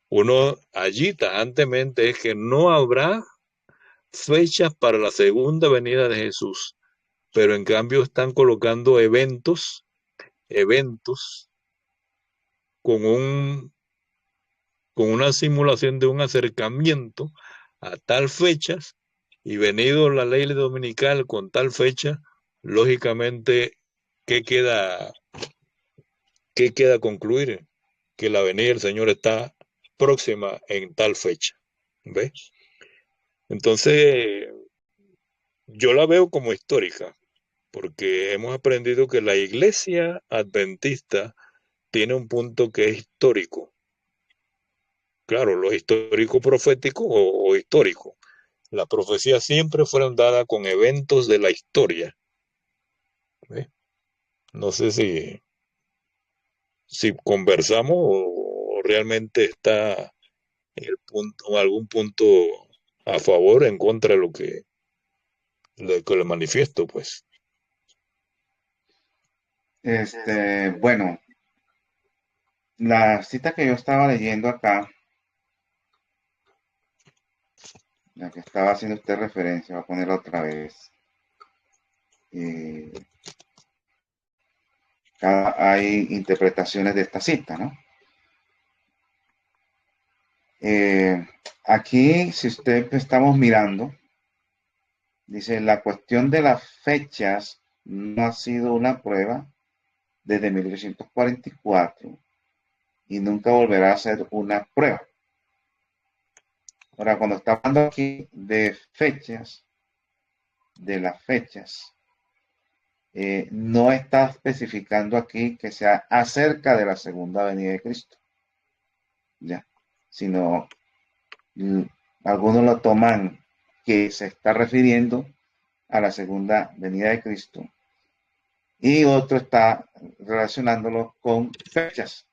Uno allí tajantemente es que no habrá fechas para la segunda venida de Jesús, pero en cambio están colocando eventos con una simulación de un acercamiento a tal fechas, y venido la ley dominical con tal fecha, lógicamente, ¿qué queda concluir? Que la venida del Señor está próxima en tal fecha. ¿Ves? Entonces, yo la veo como histórica, porque hemos aprendido que la iglesia adventista tiene un punto que es histórico. Claro, lo histórico profético o histórico. Las profecías siempre fueron dadas con eventos de la historia. ¿Ves? No sé si conversamos o realmente está algún punto a favor o en contra de lo que le manifiesto, pues. Bueno, la cita que yo estaba leyendo acá, la que estaba haciendo usted referencia, voy a ponerla otra vez. Hay interpretaciones de esta cita, ¿no? Aquí, si usted estamos mirando, dice, la cuestión de las fechas no ha sido una prueba desde 1844 y nunca volverá a ser una prueba. Ahora, cuando está hablando aquí de fechas, no está especificando aquí que sea acerca de la segunda venida de Cristo, ya, sino algunos lo toman que se está refiriendo a la segunda venida de Cristo y otro está relacionándolo con fechas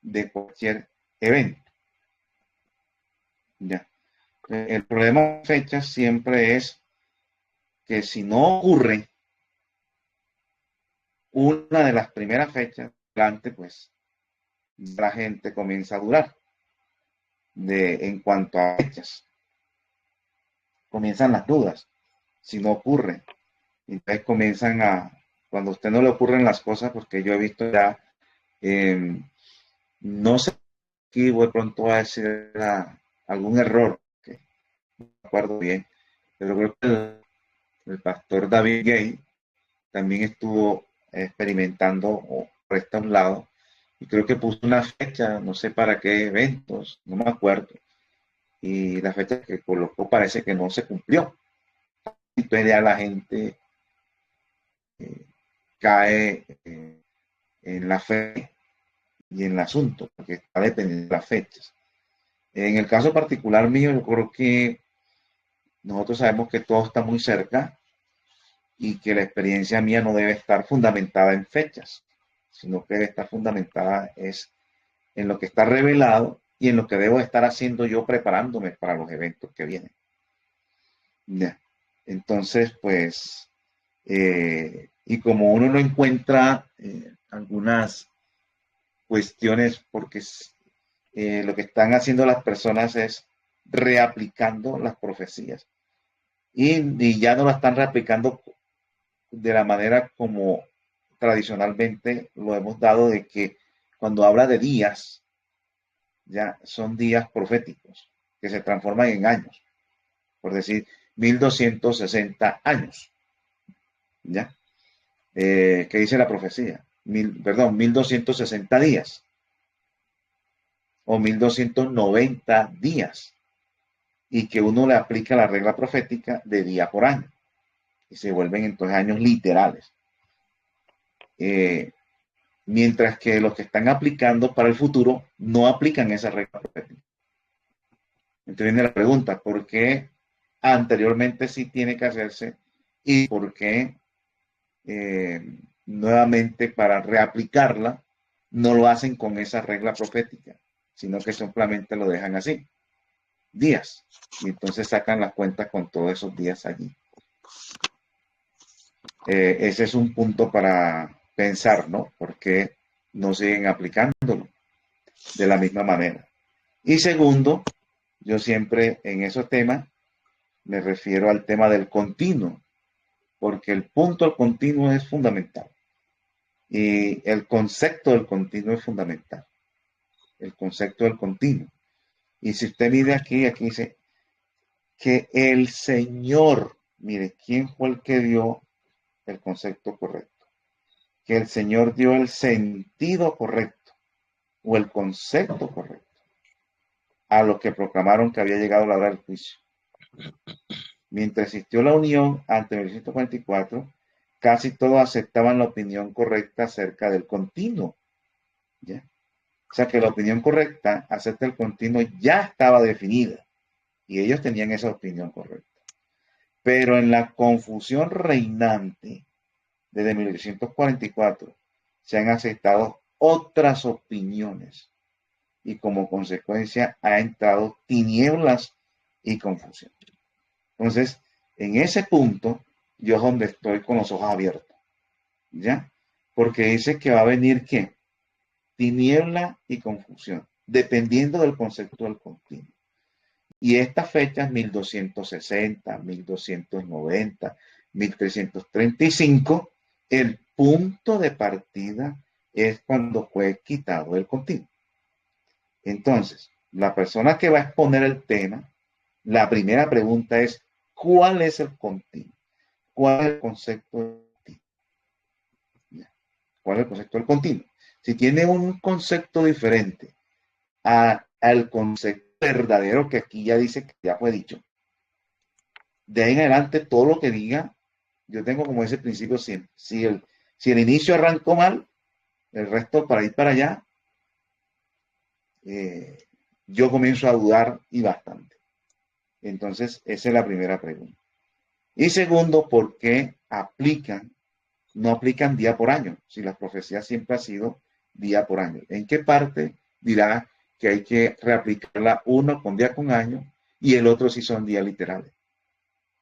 de cualquier evento. Ya. El problema de fechas siempre es que si no ocurre una de las primeras fechas delante, pues la gente comienza a dudar en cuanto a fechas. Comienzan las dudas si no ocurre. Entonces comienzan cuando a usted no le ocurren las cosas, porque yo he visto ya, no sé, aquí voy pronto a decir algún error, que no me acuerdo bien, pero creo que el pastor David Gay también estuvo experimentando por este lado, y creo que puso una fecha, no sé para qué eventos, no me acuerdo, y la fecha que colocó parece que no se cumplió. Entonces ya la gente cae en la fe y en el asunto, porque está dependiendo de las fechas. En el caso particular mío, yo creo que nosotros sabemos que todo está muy cerca y que la experiencia mía no debe estar fundamentada en fechas, sino que debe estar fundamentada es en lo que está revelado y en lo que debo estar haciendo yo preparándome para los eventos que vienen. Ya. Entonces, pues, y como uno no encuentra algunas cuestiones, porque lo que están haciendo las personas es reaplicando las profecías y ya no las están reaplicando de la manera como tradicionalmente lo hemos dado, de que cuando habla de días, ya son días proféticos que se transforman en años, por decir 1260 años, ¿ya? ¿Qué dice la profecía? 1260 días o 1290 días, y que uno le aplica la regla profética de día por año y se vuelven entonces años literales. Mientras que los que están aplicando para el futuro no aplican esa regla profética. Entonces viene la pregunta, ¿por qué anteriormente sí tiene que hacerse y por qué nuevamente para reaplicarla no lo hacen con esa regla profética, sino que simplemente lo dejan así, días, y entonces sacan las cuentas con todos esos días allí? Ese es un punto para pensar, ¿no? ¿Por qué no siguen aplicándolo de la misma manera? Y segundo, yo siempre en esos temas me refiero al tema del continuo, porque el punto del continuo es fundamental. Y el concepto del continuo es fundamental. El concepto del continuo. Y si usted mide aquí dice que el Señor, mire, ¿quién fue el que dio el concepto correcto? Que el Señor dio el sentido correcto o el concepto correcto a los que proclamaron que había llegado la hora del juicio. Mientras existió la unión ante 1944, casi todos aceptaban la opinión correcta acerca del continuo, ¿ya? O sea que la opinión correcta acerca del continuo ya estaba definida y ellos tenían esa opinión correcta. Pero en la confusión reinante desde 1944 se han aceptado otras opiniones y como consecuencia ha entrado tinieblas y confusión. Entonces, en ese punto, yo es donde estoy con los ojos abiertos, ¿ya? Porque dice que va a venir, ¿qué? Tiniebla y confusión, dependiendo del concepto del continuo. Y estas fechas, 1260, 1290, 1335, el punto de partida es cuando fue quitado el continuo. Entonces, la persona que va a exponer el tema, la primera pregunta es, ¿cuál es el continuo? ¿Cuál es el concepto del continuo? ¿Cuál es el concepto del continuo? Si tiene un concepto diferente al concepto verdadero, que aquí ya dice que ya fue dicho, de ahí en adelante todo lo que diga, yo tengo como ese principio siempre. Si el inicio arrancó mal, el resto para ir para allá, yo comienzo a dudar y bastante. Entonces, esa es la primera pregunta. Y segundo, ¿por qué no aplican día por año? Si la profecía siempre ha sido día por año. ¿En qué parte dirá que hay que reaplicarla uno con día con año y el otro si son días literales?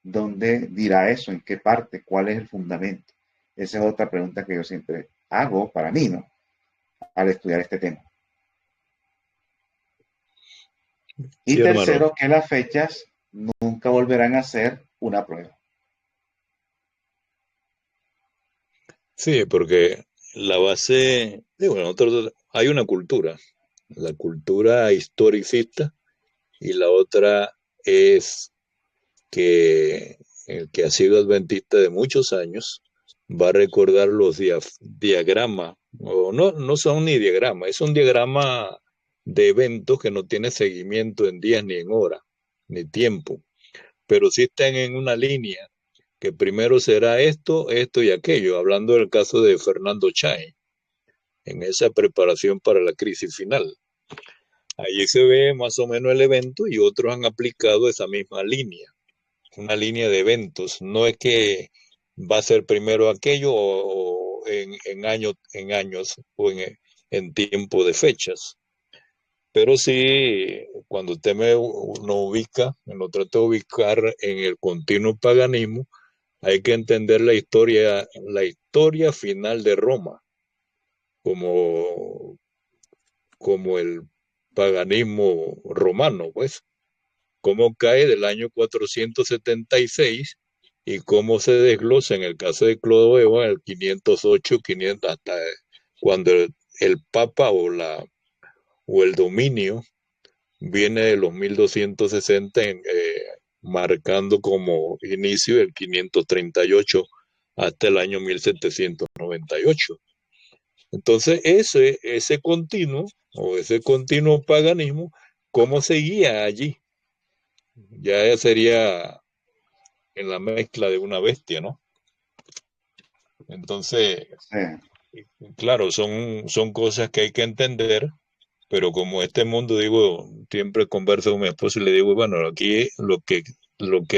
¿Dónde dirá eso? ¿En qué parte? ¿Cuál es el fundamento? Esa es otra pregunta que yo siempre hago para mí, ¿no? Al estudiar este tema. Y Sí, hermano. tercero, que las fechas nunca volverán a ser una prueba. Sí, porque la base, digo, nosotros hay una cultura, la cultura historicista, y la otra es que el que ha sido adventista de muchos años va a recordar los diagramas, o no son ni diagramas, es un diagrama de eventos que no tiene seguimiento en días ni en horas, ni tiempo, pero sí están en una línea que primero será esto, esto y aquello, hablando del caso de Fernando Chay, en esa preparación para la crisis final. Allí se ve más o menos el evento y otros han aplicado esa misma línea, una línea de eventos. No es que va a ser primero aquello o en años o en tiempo de fechas. Pero sí, cuando usted nos ubica, nos trata de ubicar en el continuo paganismo, hay que entender la historia final de Roma, como, como el paganismo romano, pues, cómo cae del año 476 y cómo se desglosa en el caso de Clodoveo, el 508, 500, hasta cuando el Papa o el dominio viene de los 1260, marcando como inicio el 538 hasta el año 1798. Entonces, ese continuo o ese continuo paganismo, ¿cómo seguía allí? Ya sería en la mezcla de una bestia, ¿no? Entonces, Sí, claro, son cosas que hay que entender, pero como este mundo, digo, siempre converso con mi esposo y le digo, bueno, aquí lo que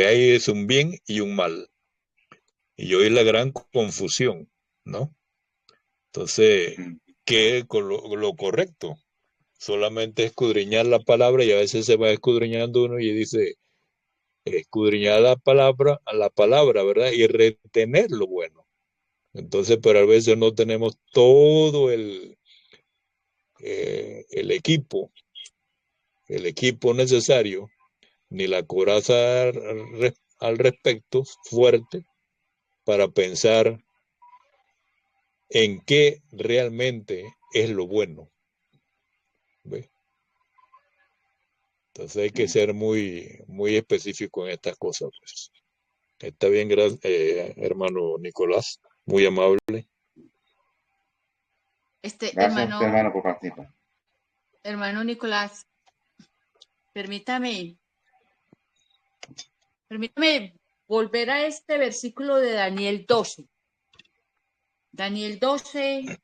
hay es un bien y un mal. Y hoy la gran confusión, ¿no? Entonces, mm, ¿qué es lo correcto? Solamente escudriñar la palabra, y a veces se va escudriñando uno y dice, escudriñar la palabra, ¿verdad? Y retener lo bueno. Entonces, pero a veces no tenemos todo el equipo, el equipo necesario, ni la coraza al respecto fuerte para pensar en qué realmente es lo bueno. ¿Ve? Entonces hay que mm. ser muy, muy específico en estas cosas. Pues. Está bien, hermano Nicolás, muy amable. Gracias a usted, hermano, por participar. Hermano Nicolás, permítame volver a este versículo de Daniel 12. Daniel 12,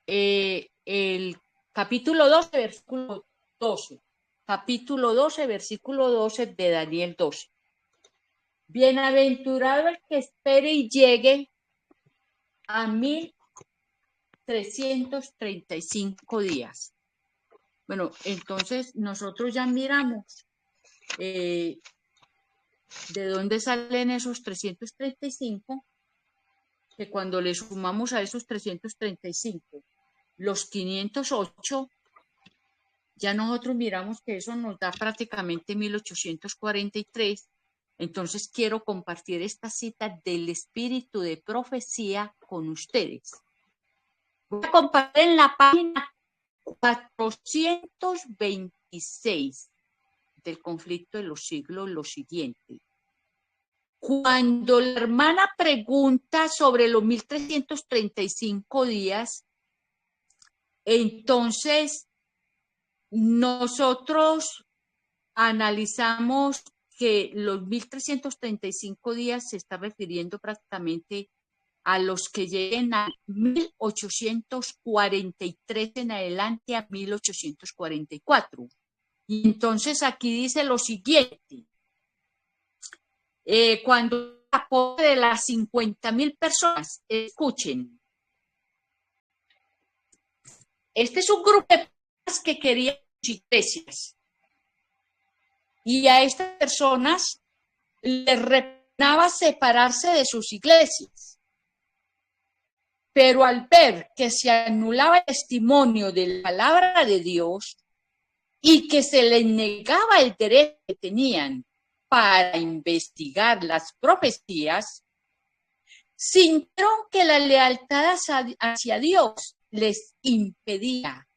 el capítulo 12, versículo 12. Capítulo 12, versículo 12 de Daniel 12. Bienaventurado el que espere y llegue a 1335 días. Bueno, entonces nosotros ya miramos de dónde salen esos 335, que cuando le sumamos a esos 335 los 508, ya nosotros miramos que eso nos da prácticamente 1843. Entonces quiero compartir esta cita del espíritu de profecía con ustedes. Voy a compartir en la página 426 del conflicto de los siglos lo siguiente. Cuando la hermana pregunta sobre los 1335 días, entonces nosotros analizamos que los 1335 días se está refiriendo prácticamente a los que lleguen a 1843 en adelante a 1844. Y entonces aquí dice lo siguiente. Cuando de las 50,000 personas, escuchen, este es un grupo de personas que querían iglesias, y a estas personas les repugnaba separarse de sus iglesias, pero al ver que se anulaba el testimonio de la palabra de Dios y que se les negaba el derecho que tenían para investigar las profecías, sintieron que la lealtad hacia Dios les impedía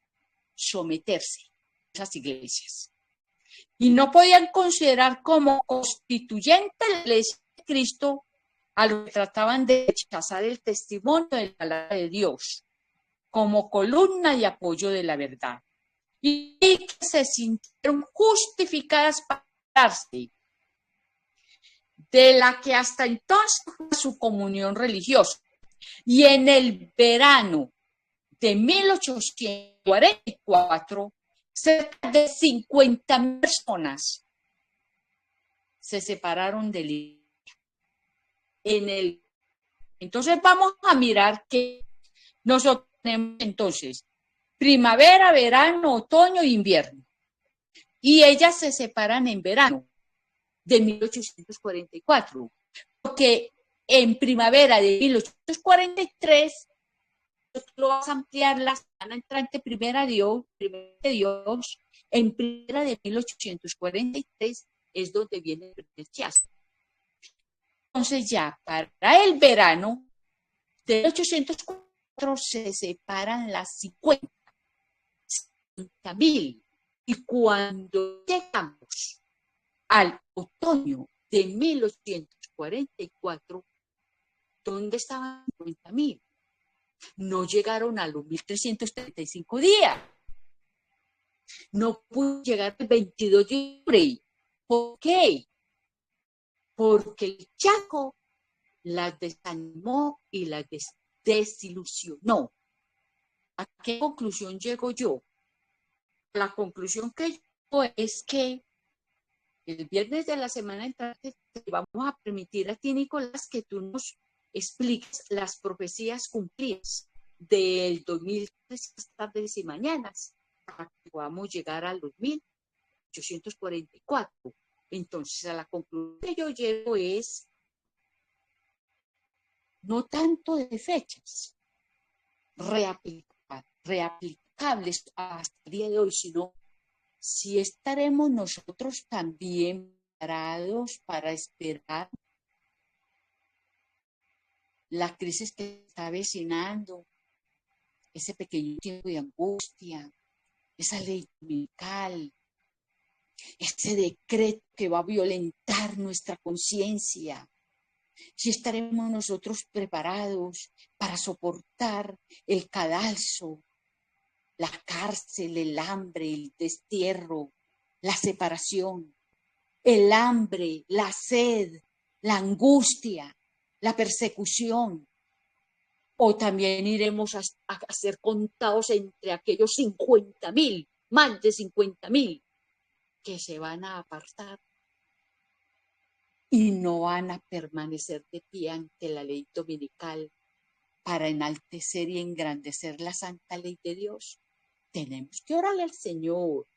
someterse a esas iglesias. Y no podían considerar como constituyente la iglesia de Cristo a los que trataban de rechazar el testimonio de la palabra de Dios como columna y apoyo de la verdad. Y que se sintieron justificadas para darse de la que hasta entonces fue su comunión religiosa. Y en el verano de 1844, cerca de 50,000 personas se separaron de la iglesia. Entonces vamos a mirar que nosotros tenemos entonces primavera, verano, otoño e invierno. Y ellas se separan en verano de 1844, porque en primavera de 1843 lo vas a ampliar la semana entrante, primera de Dios, en primera de 1843 es donde viene el primer chasco. Entonces ya para el verano de 1804 se separan las 50.000. Y cuando llegamos al otoño de 1844, ¿dónde estaban 50.000? No llegaron a los 1.335 días. No pudo llegar el 22 de octubre. ¿Por qué? Porque el Chaco las desanimó y las desilusionó. ¿A qué conclusión llego yo? La conclusión que llego es que el viernes de la semana entrante te vamos a permitir a ti, Nicolás, que tú nos expliques las profecías cumplidas del 2300 tardes y mañanas para que podamos llegar a los 1844. Entonces, a la conclusión que yo llego es no tanto de fechas reaplicables hasta el día de hoy, sino si estaremos nosotros también preparados para esperar la crisis que está avecinando, ese pequeño tiempo de angustia, esa ley dominical, ese decreto que va a violentar nuestra conciencia. Si estaremos nosotros preparados para soportar el cadalso, la cárcel, el hambre, el destierro, la separación, el hambre, la sed, la angustia, la persecución. O también iremos a ser contados entre aquellos 50.000, más de 50.000, que se van a apartar y no van a permanecer de pie ante la ley dominical para enaltecer y engrandecer la santa ley de Dios. Tenemos que orarle al Señor.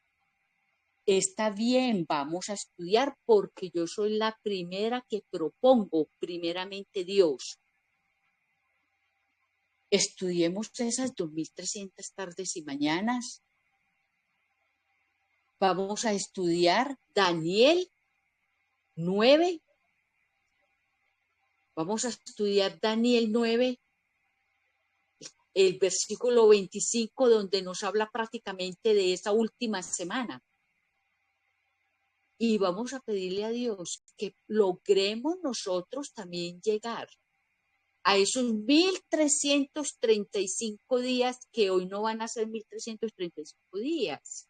Está bien, vamos a estudiar porque yo soy la primera que propongo, primeramente Dios. Estudiemos esas 2.300 tardes y mañanas. Vamos a estudiar Daniel 9. Vamos a estudiar Daniel 9, el versículo 25, donde nos habla prácticamente de esa última semana. Y vamos a pedirle a Dios que logremos nosotros también llegar a esos 1.335 días, que hoy no van a ser 1.335 días,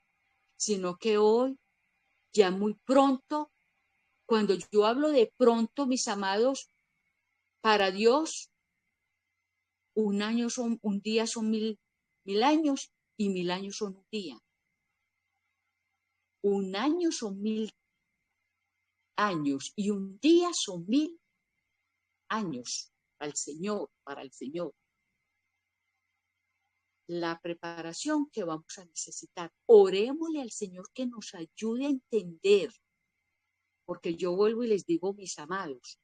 sino que hoy, ya muy pronto, cuando yo hablo de pronto, mis amados, para Dios, un día son mil años y 1.000 años son un día. Un año son 1.000 años y un día son 1.000 años para el Señor. La preparación que vamos a necesitar. Orémosle al Señor que nos ayude a entender, porque yo vuelvo y les digo, mis amados,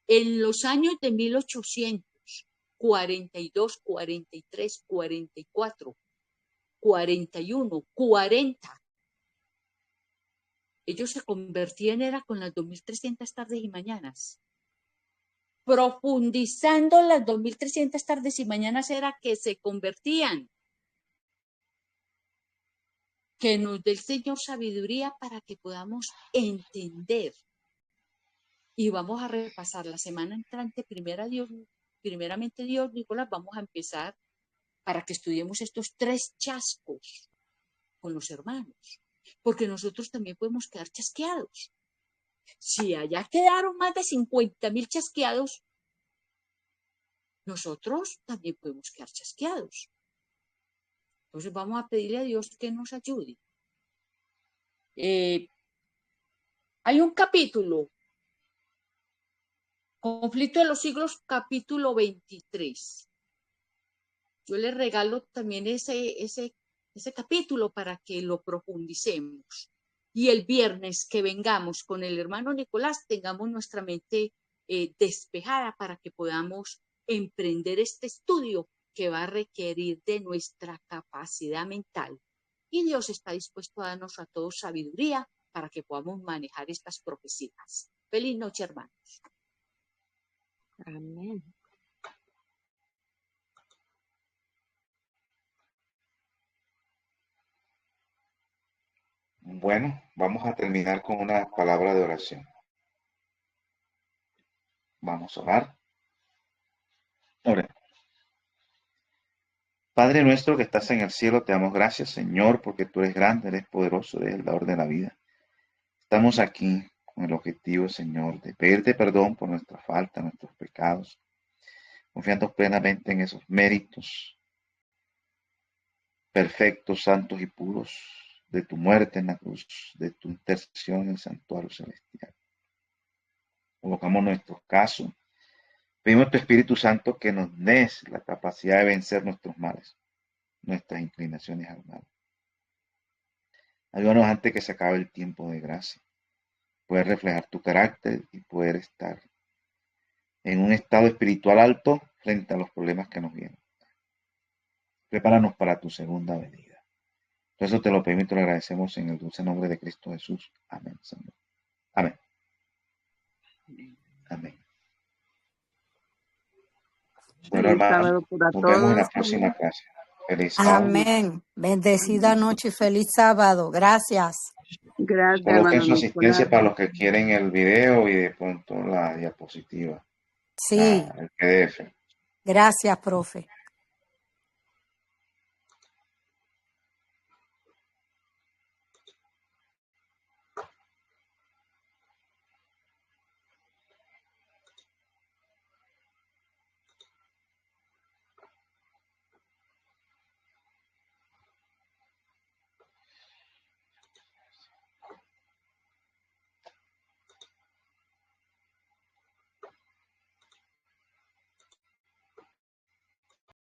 en los años de 1842, 43, 44, 41, 40, ellos se convertían, era con las 2.300 tardes y mañanas. Profundizando las 2.300 tardes y mañanas era que se convertían. Que nos dé el Señor sabiduría para que podamos entender. Y vamos a repasar la semana entrante, primeramente Dios, Nicolás, vamos a empezar para que estudiemos estos 3 chascos con los hermanos. Porque nosotros también podemos quedar chasqueados. Si allá quedaron más de 50.000 chasqueados, nosotros también podemos quedar chasqueados. Entonces vamos a pedirle a Dios que nos ayude. Hay un capítulo, Conflicto de los Siglos, capítulo 23. Yo les regalo también ese capítulo para que lo profundicemos. Y el viernes que vengamos con el hermano Nicolás, tengamos nuestra mente despejada para que podamos emprender este estudio que va a requerir de nuestra capacidad mental. Y Dios está dispuesto a darnos a todos sabiduría para que podamos manejar estas profecías. Feliz noche, hermanos. Amén. Bueno, vamos a terminar con una palabra de oración. Vamos a orar. Oremos. Padre nuestro que estás en el cielo, te damos gracias, Señor, porque tú eres grande, eres poderoso, eres el dador de la vida. Estamos aquí con el objetivo, Señor, de pedirte perdón por nuestra falta, nuestros pecados, confiando plenamente en esos méritos perfectos, santos y puros de tu muerte en la cruz, de tu intercesión en el santuario celestial. Colocamos nuestros casos. Pedimos a tu Espíritu Santo que nos des la capacidad de vencer nuestros males, nuestras inclinaciones al mal. Ayúdanos antes que se acabe el tiempo de gracia, poder reflejar tu carácter y poder estar en un estado espiritual alto frente a los problemas que nos vienen. Prepáranos para tu segunda venida. Por eso te lo pedimos y te lo agradecemos en el dulce nombre de Cristo Jesús. Amén, Señor. Amén. Amén. Bueno, Feliz hermanos, sábado para nos vemos en la todos. próxima clase. Feliz sábado. Amén. Bendecida noche y feliz sábado. Gracias. Gracias, Coloquen hermano su asistencia Nicolás. para los que quieren el video y de pronto la diapositiva, Sí, el PDF. gracias, profe.